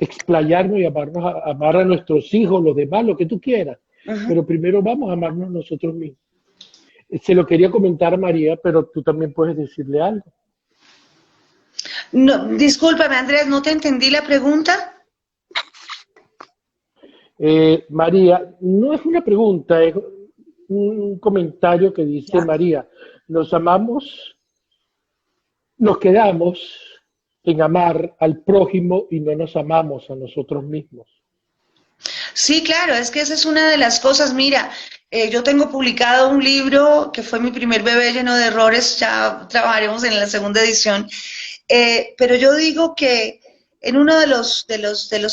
explayarnos y amarnos amar a nuestros hijos, los demás, lo que tú quieras. Ujú. Pero primero vamos a amarnos nosotros mismos. Se lo quería comentar a María, pero tú también puedes decirle algo. No, discúlpame, Andrés, no te entendí la pregunta. María, no es una pregunta, es un comentario que dice Ya. María, nos amamos, nos quedamos en amar al prójimo y no nos amamos a nosotros mismos. Sí, claro, es que esa es una de las cosas. Mira, yo tengo publicado un libro que fue mi primer bebé lleno de errores, ya trabajaremos en la segunda edición, pero yo digo que en uno de los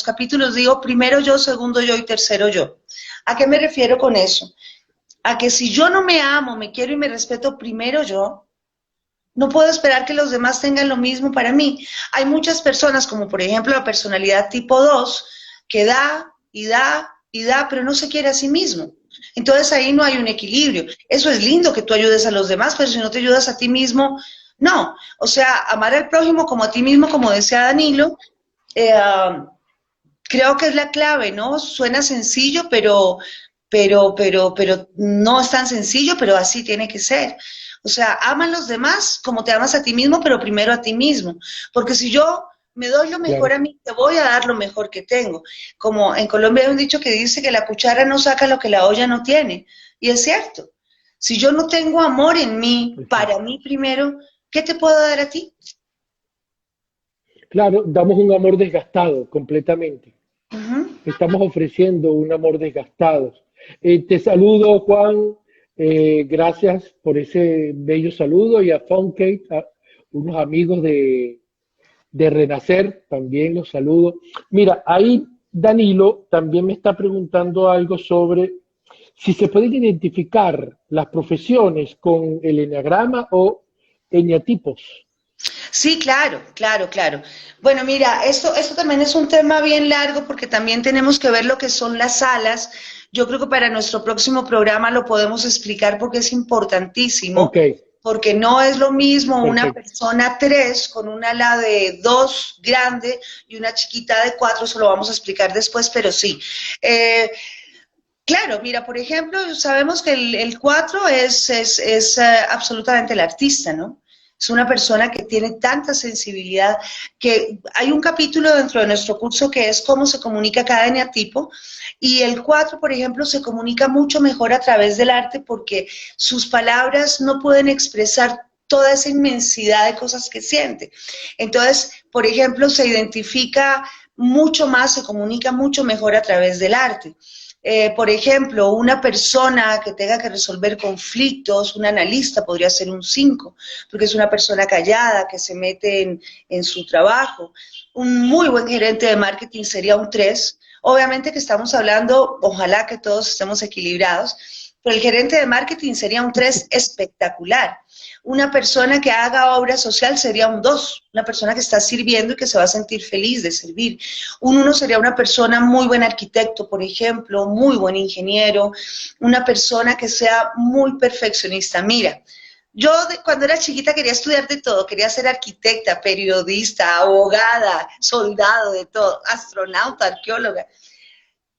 capítulos digo primero yo, segundo yo y tercero yo. ¿A qué me refiero con eso? A que si yo no me amo, me quiero y me respeto primero yo, no puedo esperar que los demás tengan lo mismo para mí. Hay muchas personas, como por ejemplo la personalidad tipo 2, que da y da y da, pero no se quiere a sí mismo. Entonces ahí no hay un equilibrio. Eso es lindo que tú ayudes a los demás, pero si no te ayudas a ti mismo, no. O sea, amar al prójimo como a ti mismo, como decía Danilo, eh, creo que es la clave, ¿no? Suena sencillo, pero no es tan sencillo, pero así tiene que ser. O sea, ama a los demás como te amas a ti mismo, pero primero a ti mismo. Porque si yo me doy lo mejor Claro, a mí, te voy a dar lo mejor que tengo. Como en Colombia hay un dicho que dice que la cuchara no saca lo que la olla no tiene. Y es cierto. Si yo no tengo amor en mí, para exacto. mí primero, ¿qué te puedo dar a ti? Claro, damos un amor desgastado completamente. Ujú. Estamos ofreciendo un amor desgastado. Te saludo, Juan. Gracias por ese bello saludo y a Funkate, a unos amigos de Renacer, también los saludo. Mira, ahí Danilo también me está preguntando algo sobre si se pueden identificar las profesiones con el eneagrama o eneatipos. Sí, claro, claro, claro. Bueno, mira, esto también es un tema bien largo porque también tenemos que ver lo que son las salas. Yo creo que para nuestro próximo programa lo podemos explicar porque es importantísimo, Ok, porque no es lo mismo una perfecto. persona 3 con un ala de 2 grande y una chiquita de 4. Eso lo vamos a explicar después, pero sí. Eh, Claro, mira, por ejemplo, sabemos que el 4 es absolutamente el artista, ¿no? Es una persona que tiene tanta sensibilidad que hay un capítulo dentro de nuestro curso que es cómo se comunica cada eneatipo y el 4, por ejemplo, se comunica mucho mejor a través del arte porque sus palabras no pueden expresar toda esa inmensidad de cosas que siente. Entonces, por ejemplo, se identifica mucho más, se comunica mucho mejor a través del arte. Por ejemplo, una persona que tenga que resolver conflictos, un analista podría ser un 5, porque es una persona callada que se mete en su trabajo. Un muy buen gerente de marketing sería un 3. Obviamente que estamos hablando, ojalá que todos estemos equilibrados, pero el gerente de marketing sería un 3 espectacular. Una persona que haga obra social sería un 2, una persona que está sirviendo y que se va a sentir feliz de servir. Un 1 sería una persona muy buen arquitecto, por ejemplo, muy buen ingeniero, una persona que sea muy perfeccionista. Mira, yo cuando era chiquita quería estudiar de todo, quería ser arquitecta, periodista, abogada, soldado, de todo, astronauta, arqueóloga.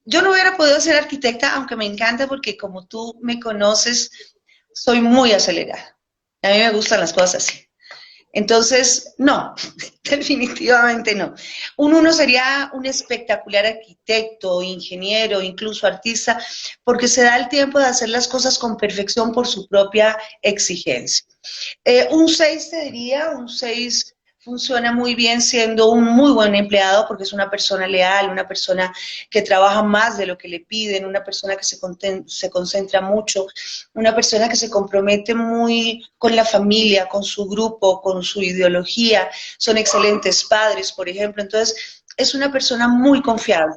Yo no hubiera podido ser arquitecta, aunque me encanta porque como tú me conoces, soy muy acelerada. A mí me gustan las cosas así. Entonces, no, definitivamente no. Un 1 sería un espectacular arquitecto, ingeniero, incluso artista, porque se da el tiempo de hacer las cosas con perfección por su propia exigencia. Un 6 te diría, un 6 funciona muy bien siendo un muy buen empleado porque es una persona leal, una persona que trabaja más de lo que le piden, una persona que se concentra mucho, una persona que se compromete muy con la familia, con su grupo, con su ideología, son excelentes padres, por ejemplo, entonces es una persona muy confiable.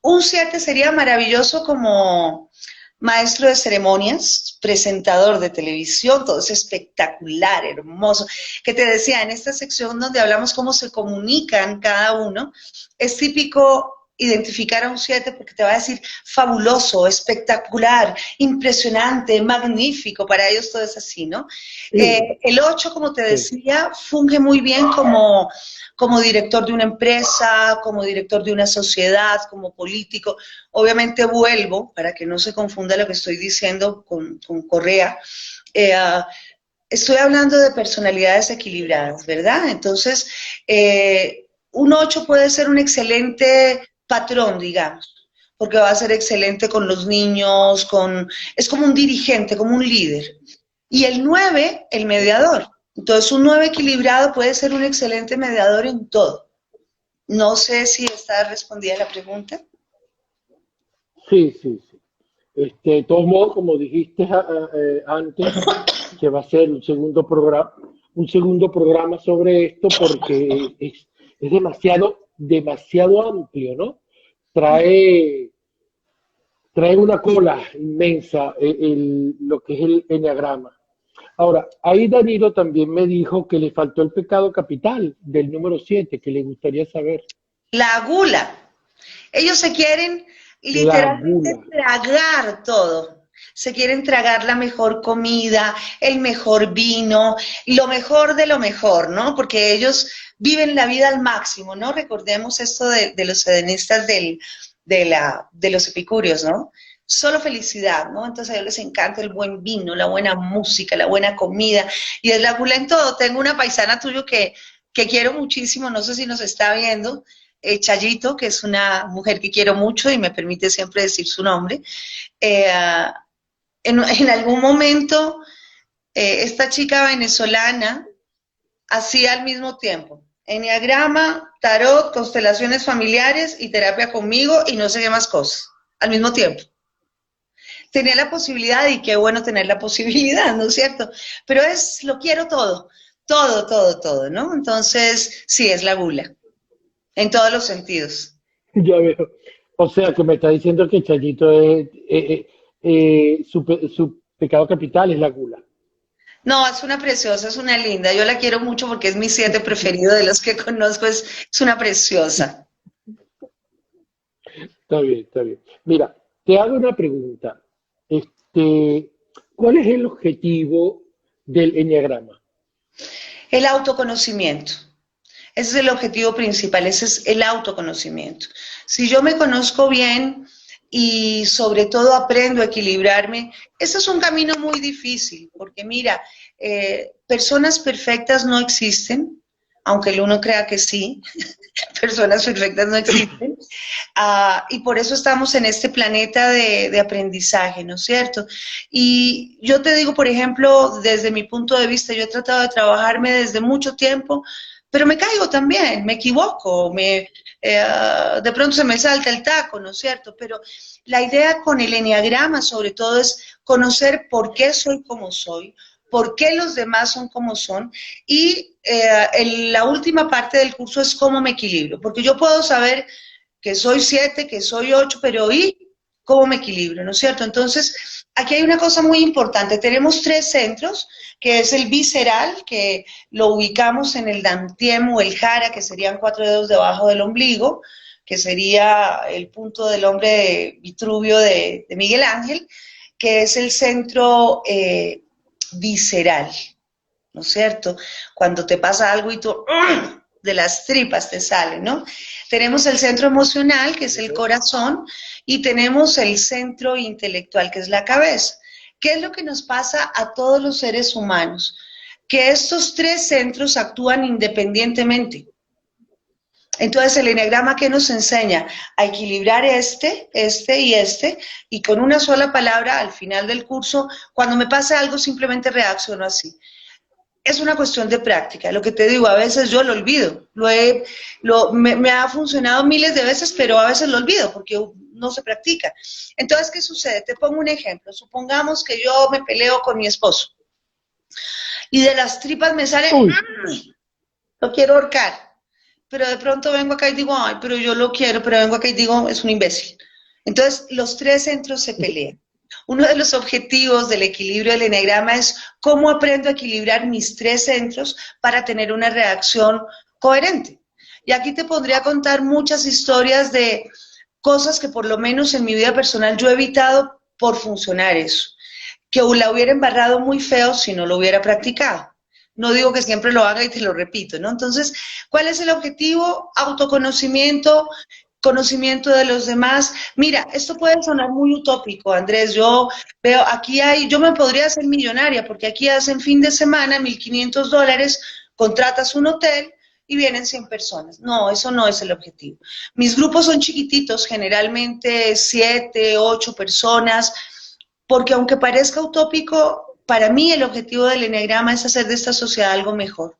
Un 7 sería maravilloso como maestro de ceremonias, presentador de televisión, todo es espectacular, hermoso. Que te decía, en esta sección donde hablamos cómo se comunican cada uno, es típico identificar a un 7 porque te va a decir fabuloso, espectacular, impresionante, magnífico, para ellos todo es así, ¿no? El 8, como te decía, funge muy bien como director de una empresa, como director de una sociedad, como político. Obviamente vuelvo, para que no se confunda lo que estoy diciendo con Correa, estoy hablando de personalidades equilibradas, ¿verdad? Entonces, un 8 puede ser un excelente patrón, digamos, porque va a ser excelente con los niños, es como un dirigente, como un líder. Y el 9, el mediador. Entonces, un 9 equilibrado puede ser un excelente mediador en todo. No sé si está respondida la pregunta. Sí, sí, sí. De todos modos, como dijiste antes, que va a ser un segundo programa sobre esto porque es demasiado, demasiado amplio, ¿no? Trae, trae una cola inmensa lo que es el enneagrama. Ahora, ahí Danilo también me dijo que le faltó el pecado capital del número 7 que le gustaría saber. La gula. Ellos se quieren La literalmente gula. tragar todo. Se quieren tragar la mejor comida, el mejor vino, lo mejor de lo mejor, ¿no? Porque ellos viven la vida al máximo, ¿no? Recordemos esto de los hedonistas de los epicúreos, ¿no? Solo felicidad, ¿no? Entonces a ellos les encanta el buen vino, la buena música, la buena comida, y es la gula en todo. Tengo una paisana tuyo que quiero muchísimo, no sé si nos está viendo, Chayito, que es una mujer que quiero mucho y me permite siempre decir su nombre. Eh, en algún momento, esta chica venezolana hacía al mismo tiempo enneagrama, tarot, constelaciones familiares y terapia conmigo y no sé qué más cosas, al mismo tiempo. Tenía la posibilidad y qué bueno tener la posibilidad, ¿no es cierto? Pero lo quiero todo, todo, todo, todo, ¿no? Entonces, sí, es la gula, en todos los sentidos. Ya veo. O sea, que me está diciendo que Chayito su pecado capital es la gula. No, es una preciosa, es una linda. Yo la quiero mucho porque es mi 7 preferido de los que conozco. Es una preciosa. Está bien, está bien. Mira, te hago una pregunta. Este, ¿Cuál es el objetivo del enneagrama? El autoconocimiento. Ese es el objetivo principal, ese es el autoconocimiento. Si yo me conozco bien, y sobre todo aprendo a equilibrarme. Este es un camino muy difícil, porque mira, personas perfectas no existen, aunque el uno crea que sí, personas perfectas no existen, y por eso estamos en este planeta de aprendizaje, ¿no es cierto? Y yo te digo, por ejemplo, desde mi punto de vista, yo he tratado de trabajarme desde mucho tiempo, pero me caigo también, me equivoco, de pronto se me salta el taco, ¿no es cierto? Pero la idea con el enneagrama sobre todo es conocer por qué soy como soy, por qué los demás son como son, y la última parte del curso es cómo me equilibro, porque yo puedo saber que soy 7, que soy 8, pero ¿y cómo me equilibro? ¿No es cierto? Entonces, aquí hay una cosa muy importante. Tenemos 3 centros, que es el visceral, que lo ubicamos en el dantiem o el jara, que serían 4 dedos debajo del ombligo, que sería el punto del hombre de Vitruvio de Miguel Ángel, que es el centro visceral, ¿no es cierto? Cuando te pasa algo y tú de las tripas te sale, ¿no? Tenemos el centro emocional, que es el corazón, y tenemos el centro intelectual, que es la cabeza. ¿Qué es lo que nos pasa a todos los seres humanos? Que estos 3 centros actúan independientemente. Entonces, el enneagrama, ¿qué nos enseña? A equilibrar este y con una sola palabra al final del curso, cuando me pase algo, simplemente reacciono así. Es una cuestión de práctica. Lo que te digo, a veces yo lo olvido. Me ha funcionado miles de veces, pero a veces lo olvido porque no se practica. Entonces, ¿qué sucede? Te pongo un ejemplo. Supongamos que yo me peleo con mi esposo y de las tripas me sale, lo quiero ahorcar. Pero de pronto vengo acá y digo, ay, pero yo lo quiero, pero vengo acá y digo, es un imbécil. Entonces, los 3 centros se pelean. Uno de los objetivos del equilibrio del enneagrama es cómo aprendo a equilibrar mis 3 centros para tener una reacción coherente. Y aquí te podría contar muchas historias de cosas que por lo menos en mi vida personal yo he evitado por funcionar eso, que la hubiera embarrado muy feo si no lo hubiera practicado. No digo que siempre lo haga y te lo repito, ¿no? Entonces, ¿cuál es el objetivo? Autoconocimiento, conocimiento de los demás. Mira, esto puede sonar muy utópico, Andrés. Yo veo, yo me podría hacer millonaria, porque aquí hacen fin de semana $1,500, contratas un hotel y vienen 100 personas. No, eso no es el objetivo. Mis grupos son chiquititos, generalmente 7, 8 personas, porque aunque parezca utópico, para mí el objetivo del enneagrama es hacer de esta sociedad algo mejor.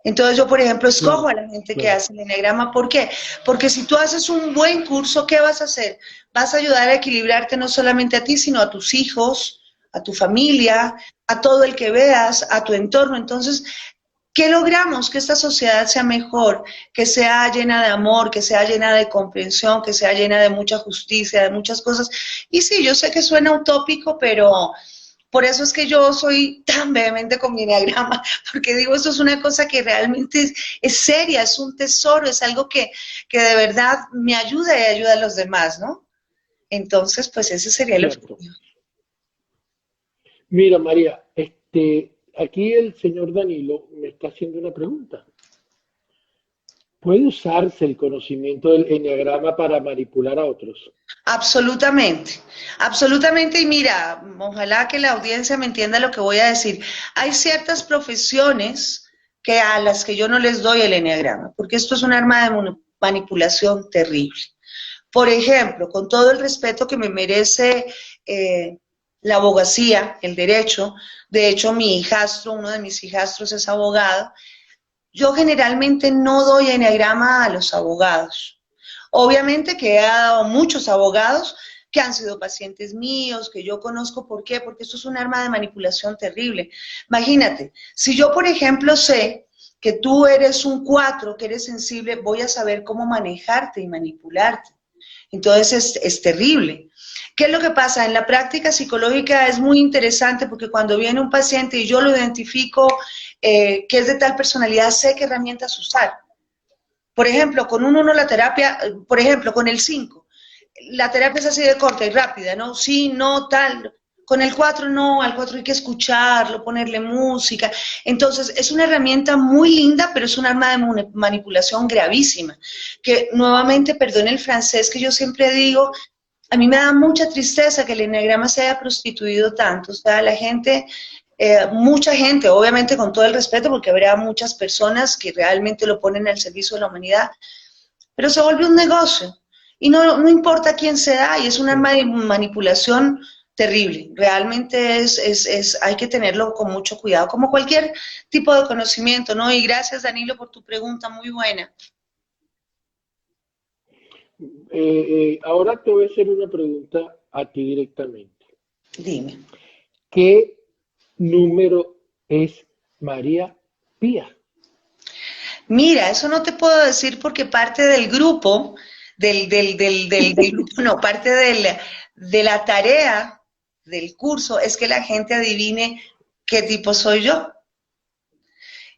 Entonces yo, por ejemplo, escojo a la gente que hace el enneagrama. ¿Por qué? Porque si tú haces un buen curso, ¿qué vas a hacer? Vas a ayudar a equilibrarte no solamente a ti, sino a tus hijos, a tu familia, a todo el que veas, a tu entorno. Entonces, ¿qué logramos? Que esta sociedad sea mejor, que sea llena de amor, que sea llena de comprensión, que sea llena de mucha justicia, de muchas cosas. Y sí, yo sé que suena utópico, pero por eso es que yo soy tan vehemente con mi enneagrama, porque digo, esto es una cosa que realmente es seria, es un tesoro, es algo que de verdad me ayuda y ayuda a los demás, ¿no? Entonces, pues ese sería el objetivo. Mira, María, aquí el señor Danilo me está haciendo una pregunta. ¿Puede usarse el conocimiento del enneagrama para manipular a otros? Absolutamente, absolutamente. Y mira, ojalá que la audiencia me entienda lo que voy a decir. Hay ciertas profesiones a las que yo no les doy el enneagrama, porque esto es un arma de manipulación terrible. Por ejemplo, con todo el respeto que me merece la abogacía, el derecho, de hecho mi hijastro, uno de mis hijastros es abogado, yo generalmente no doy enneagrama a los abogados. Obviamente que he dado muchos abogados que han sido pacientes míos, que yo conozco. ¿Por qué? Porque esto es un arma de manipulación terrible. Imagínate, si yo, por ejemplo, sé que tú eres un 4, que eres sensible, voy a saber cómo manejarte y manipularte. Entonces es terrible. ¿Qué es lo que pasa? En la práctica psicológica es muy interesante porque cuando viene un paciente y yo lo identifico que es de tal personalidad, sé qué herramientas usar. Por ejemplo, con un 1 la terapia, por ejemplo, con el 5, la terapia es así de corta y rápida, ¿no? Sí, no, tal. Con el 4 no, al 4 hay que escucharlo, ponerle música. Entonces, es una herramienta muy linda, pero es un arma de manipulación gravísima. Que nuevamente, perdón el francés que yo siempre digo, A mí me da mucha tristeza que el enneagrama se haya prostituido tanto. O sea, la gente, mucha gente, obviamente con todo el respeto, porque habrá muchas personas que realmente lo ponen al servicio de la humanidad, pero se vuelve un negocio. Y no importa quién sea, y es un arma de manipulación terrible. Realmente hay que tenerlo con mucho cuidado, como cualquier tipo de conocimiento, ¿no? Y gracias, Danilo, por tu pregunta, muy buena. Ahora te voy a hacer una pregunta a ti directamente. Dime. ¿Qué número es María Pía? Mira, eso no te puedo decir porque parte del grupo, del grupo, no, parte de la tarea del curso es que la gente adivine qué tipo soy yo.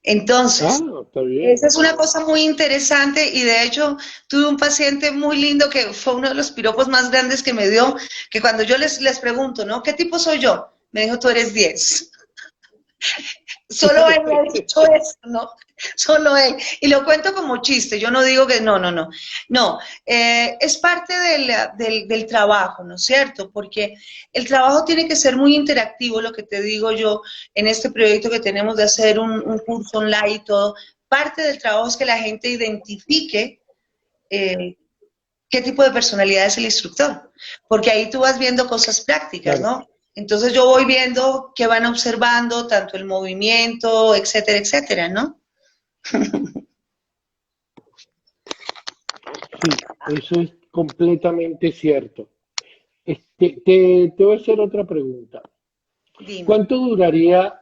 Entonces, Está bien. esa es una cosa muy interesante y de hecho tuve un paciente muy lindo que fue uno de los piropos más grandes que me dio, que cuando yo les pregunto, ¿no? ¿Qué tipo soy yo? Me dijo, tú eres 10. Solo él me ha dicho eso, ¿no? Solo él. Y lo cuento como chiste, yo no digo que no, no, no. No, es parte del trabajo, ¿no es cierto? Porque el trabajo tiene que ser muy interactivo, lo que te digo yo, en este proyecto que tenemos de hacer un curso online y todo. Parte del trabajo es que la gente identifique eh, qué tipo de personalidad es el instructor, porque ahí tú vas viendo cosas prácticas, Claro, ¿no? Entonces yo voy viendo qué van observando, tanto el movimiento, etcétera, ¿no? sí, eso es completamente cierto. Te voy a hacer otra pregunta. Dime. ¿Cuánto duraría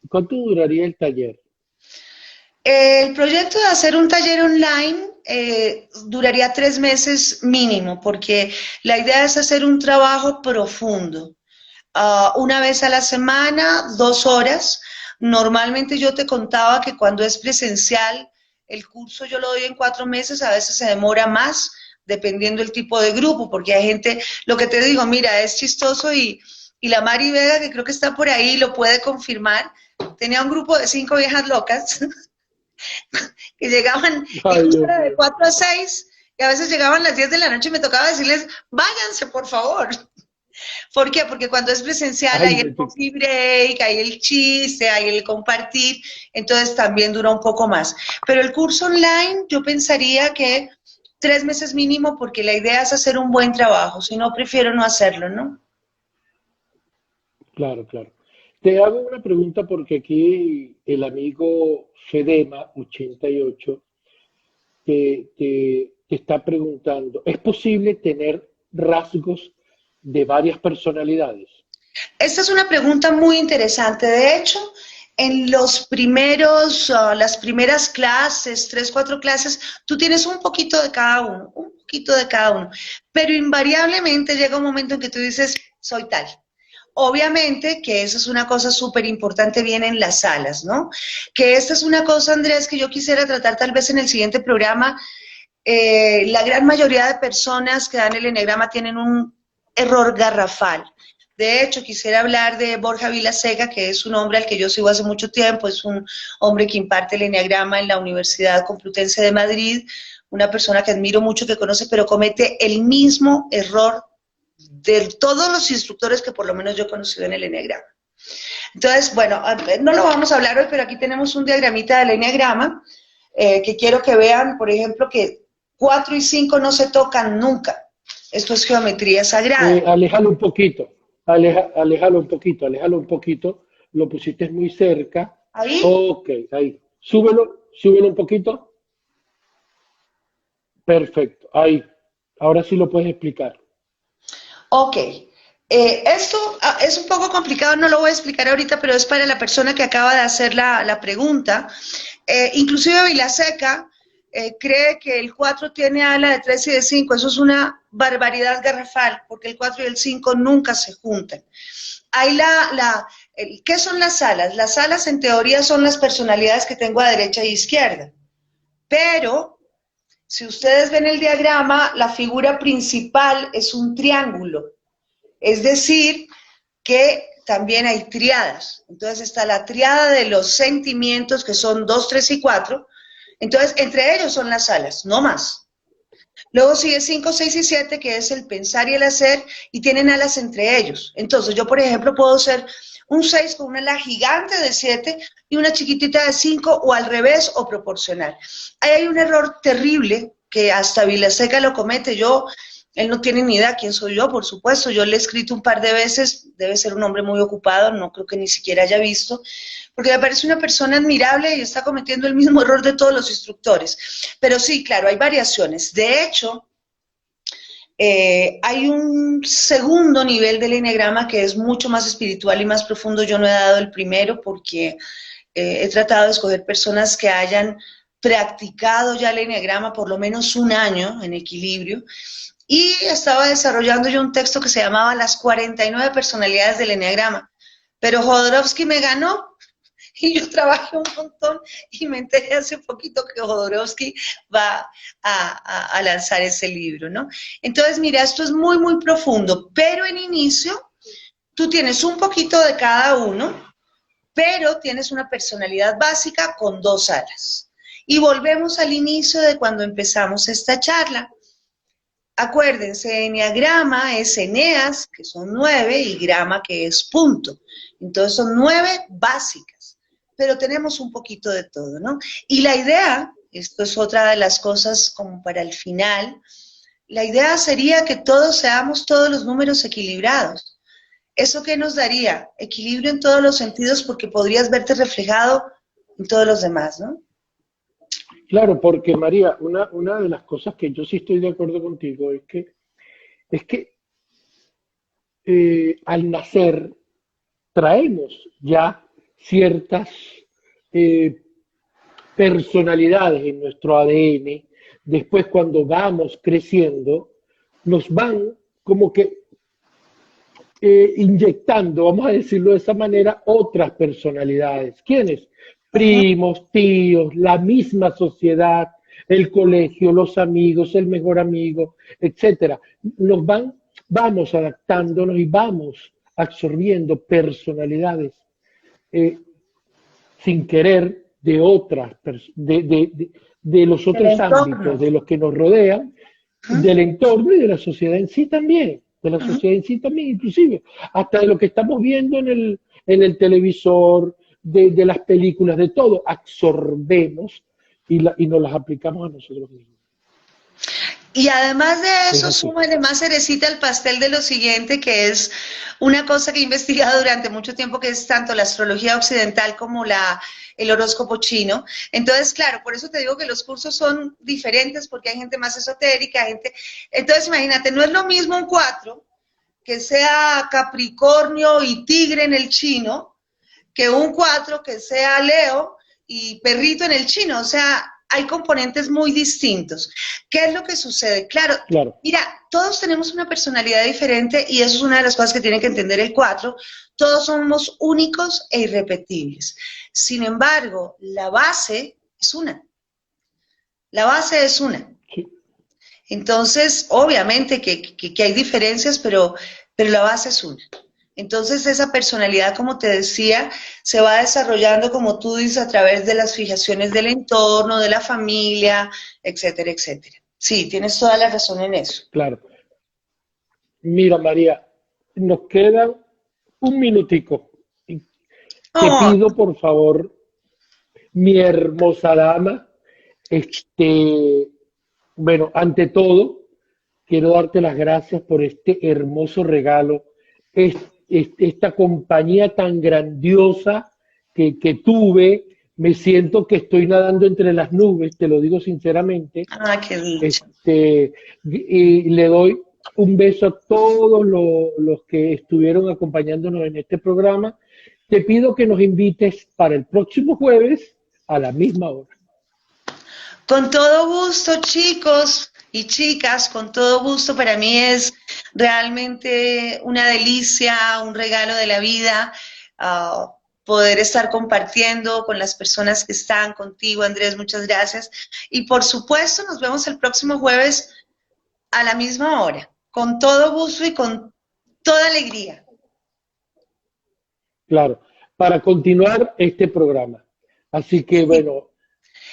cuánto duraría el taller? El proyecto de hacer un taller online duraría 3 meses mínimo, porque la idea es hacer un trabajo profundo. Una vez a la semana, 2 horas. Normalmente yo te contaba que cuando es presencial, el curso yo lo doy en 4 meses, a veces se demora más, dependiendo del tipo de grupo, porque hay gente, lo que te digo, mira, es chistoso y la Mari Vega, que creo que está por ahí, lo puede confirmar, tenía un grupo de 5 viejas locas que llegaban, el Ay, curso Dios era de mío. 4 a 6, y a veces llegaban las 10 de la noche y me tocaba decirles, váyanse, por favor. ¿Por qué? Porque cuando es presencial Ay, hay el coffee break, hay el chiste, hay el compartir, entonces también dura un poco más. Pero el curso online yo pensaría que 3 meses mínimo porque la idea es hacer un buen trabajo, si no prefiero no hacerlo, ¿no? claro, claro. Te hago una pregunta porque aquí el amigo Fedema88 te está preguntando, ¿es posible tener rasgos de varias personalidades? Esta es una pregunta muy interesante. De hecho, en los primeros, las primeras clases, 3, 4 clases, tú tienes un poquito de cada uno, un poquito de cada uno. Pero invariablemente llega un momento en que tú dices, soy tal. Obviamente que eso es una cosa súper importante bien en las salas, ¿no? Que esta es una cosa, Andrés, que yo quisiera tratar tal vez en el siguiente programa. La gran mayoría de personas que dan el enegrama tienen un error garrafal. De hecho, quisiera hablar de Borja Vilaseca, que es un hombre al que yo sigo hace mucho tiempo, es un hombre que imparte el eneagrama en la Universidad Complutense de Madrid, una persona que admiro mucho, que conoce, pero comete el mismo error de todos los instructores que por lo menos yo he conocido en el eneagrama. Entonces, bueno, no lo vamos a hablar hoy, pero aquí tenemos un diagramita del eneagrama que quiero que vean, por ejemplo, que 4 y 5 no se tocan nunca. Esto es geometría sagrada. Aléjalo un poquito, aléjalo un poquito. Lo pusiste muy cerca. Ahí, Ok, ahí. Súbelo un poquito. Perfecto, ahí. Ahora sí lo puedes explicar. ok. Esto es un poco complicado, no lo voy a explicar ahorita, pero es para la persona que acaba de hacer la pregunta. Inclusive Vilaseca cree que el 4 tiene ala de 3 y de 5. Eso es una barbaridad garrafal, porque el 4 y el 5 nunca se juntan. Hay ¿qué son las alas? Las alas en teoría son las personalidades que tengo a derecha e izquierda, pero si ustedes ven el diagrama, la figura principal es un triángulo, es decir, que también hay triadas. Entonces está la triada de los sentimientos, que son 2, 3 y 4. Entonces, entre ellos son las alas, no más. Luego sigue 5, 6 y 7, que es el pensar y el hacer, y tienen alas entre ellos. Entonces, yo, por ejemplo, puedo ser un 6 con una ala gigante de 7 y una chiquitita de 5, o al revés, o proporcional. Ahí hay un error terrible que hasta Vilaseca lo comete. Él no tiene ni idea quién soy yo, por supuesto. Yo le he escrito un par de veces, debe ser un hombre muy ocupado, no creo que ni siquiera haya visto, porque me parece una persona admirable y está cometiendo el mismo error de todos los instructores. Pero sí, claro, hay variaciones. De hecho, hay un segundo nivel del enneagrama que es mucho más espiritual y más profundo. Yo no he dado el primero porque he tratado de escoger personas que hayan practicado ya el enneagrama por lo menos un año en equilibrio. Y estaba desarrollando yo un texto que se llamaba Las 49 personalidades del enneagrama. Pero Jodorowsky me ganó y yo trabajé un montón y me enteré hace poquito que Jodorowsky va a lanzar ese libro, ¿no? Entonces, mira, esto es muy, muy profundo, pero en inicio tú tienes un poquito de cada uno, pero tienes una personalidad básica con 2 alas. Y volvemos al inicio de cuando empezamos esta charla. Acuérdense, enneagrama es eneas, que son 9, y grama, que es punto. Entonces son 9 básicas, pero tenemos un poquito de todo, ¿no? Y la idea, esto es otra de las cosas como para el final, la idea sería que todos seamos todos los números equilibrados. ¿Eso qué nos daría? Equilibrio en todos los sentidos, porque podrías verte reflejado en todos los demás, ¿no? Claro, porque María, una de las cosas que yo sí estoy de acuerdo contigo es que al nacer traemos ya ciertas eh, personalidades en nuestro ADN. Después, cuando vamos creciendo, nos van como que inyectando, vamos a decirlo de esa manera, otras personalidades. ¿Quiénes? Primos, tíos, la misma sociedad, el colegio, los amigos, el mejor amigo, etcétera. Vamos adaptándonos y vamos absorbiendo personalidades eh, sin querer de otras, de los El otros ámbitos, entorno. de los que nos rodean, ¿Mm? del entorno y de la sociedad en sí también, de la ¿Mm? sociedad en sí también, inclusive, hasta de lo que estamos viendo en el televisor, de las películas, de todo, absorbemos y nos las aplicamos a nosotros mismos. Y además de Es eso, así. súmale más cerecita al pastel de lo siguiente, que es una cosa que he investigado durante mucho tiempo, que es tanto la astrología occidental como el horóscopo chino. Entonces, claro, por eso te digo que los cursos son diferentes, porque hay gente más esotérica, gente... Entonces, imagínate, no es lo mismo un 4 que sea Capricornio y Tigre en el chino, que un 4 que sea Leo y perrito en el chino. O sea, hay componentes muy distintos. ¿Qué es lo que sucede? Claro, Claro, mira, todos tenemos una personalidad diferente y eso es una de las cosas que tiene que entender el 4. Todos somos únicos e irrepetibles. Sin embargo, la base es una. La base es una. sí, Entonces, obviamente que hay diferencias, pero la base es una. Entonces, esa personalidad, como te decía, se va desarrollando, como tú dices, a través de las fijaciones del entorno, de la familia, etcétera, etcétera. Sí, tienes toda la razón en eso. claro. Mira, María, nos queda un minutico. Te Oh, pido, por favor, mi hermosa dama, este, bueno, ante todo, quiero darte las gracias por este hermoso regalo, esta compañía tan grandiosa que tuve. Me siento que estoy nadando entre las nubes, te lo digo sinceramente. ah, qué dicha. Y le doy un beso a todos los que estuvieron acompañándonos en este programa. Te pido que nos invites para el próximo jueves a la misma hora. Con todo gusto, chicos y chicas, con todo gusto. Para mí es realmente una delicia, un regalo de la vida, poder estar compartiendo con las personas que están contigo, Andrés, muchas gracias. Y por supuesto, nos vemos el próximo jueves a la misma hora, con todo gusto y con toda alegría. Claro, para continuar este programa. Así que Sí. bueno,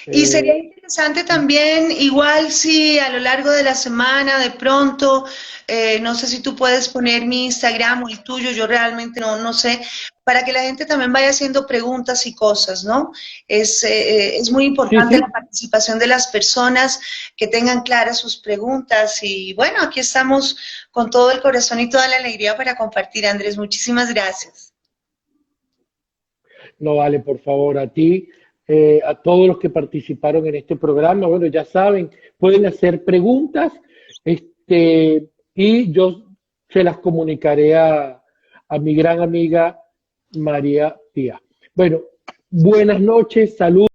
Y sería Eh, interesante también, igual si a lo largo de la semana de pronto, no sé si tú puedes poner mi Instagram o el tuyo, yo realmente no sé, para que la gente también vaya haciendo preguntas y cosas, ¿no? Es muy sí, importante la sí, participación de las personas, que tengan claras sus preguntas y bueno, aquí estamos con todo el corazón y toda la alegría para compartir, Andrés. Muchísimas gracias. no vale, por favor, a ti, a todos los que participaron en este programa. Bueno, ya saben, pueden hacer preguntas, y yo se las comunicaré a mi gran amiga María Pía. Bueno, buenas noches, saludos.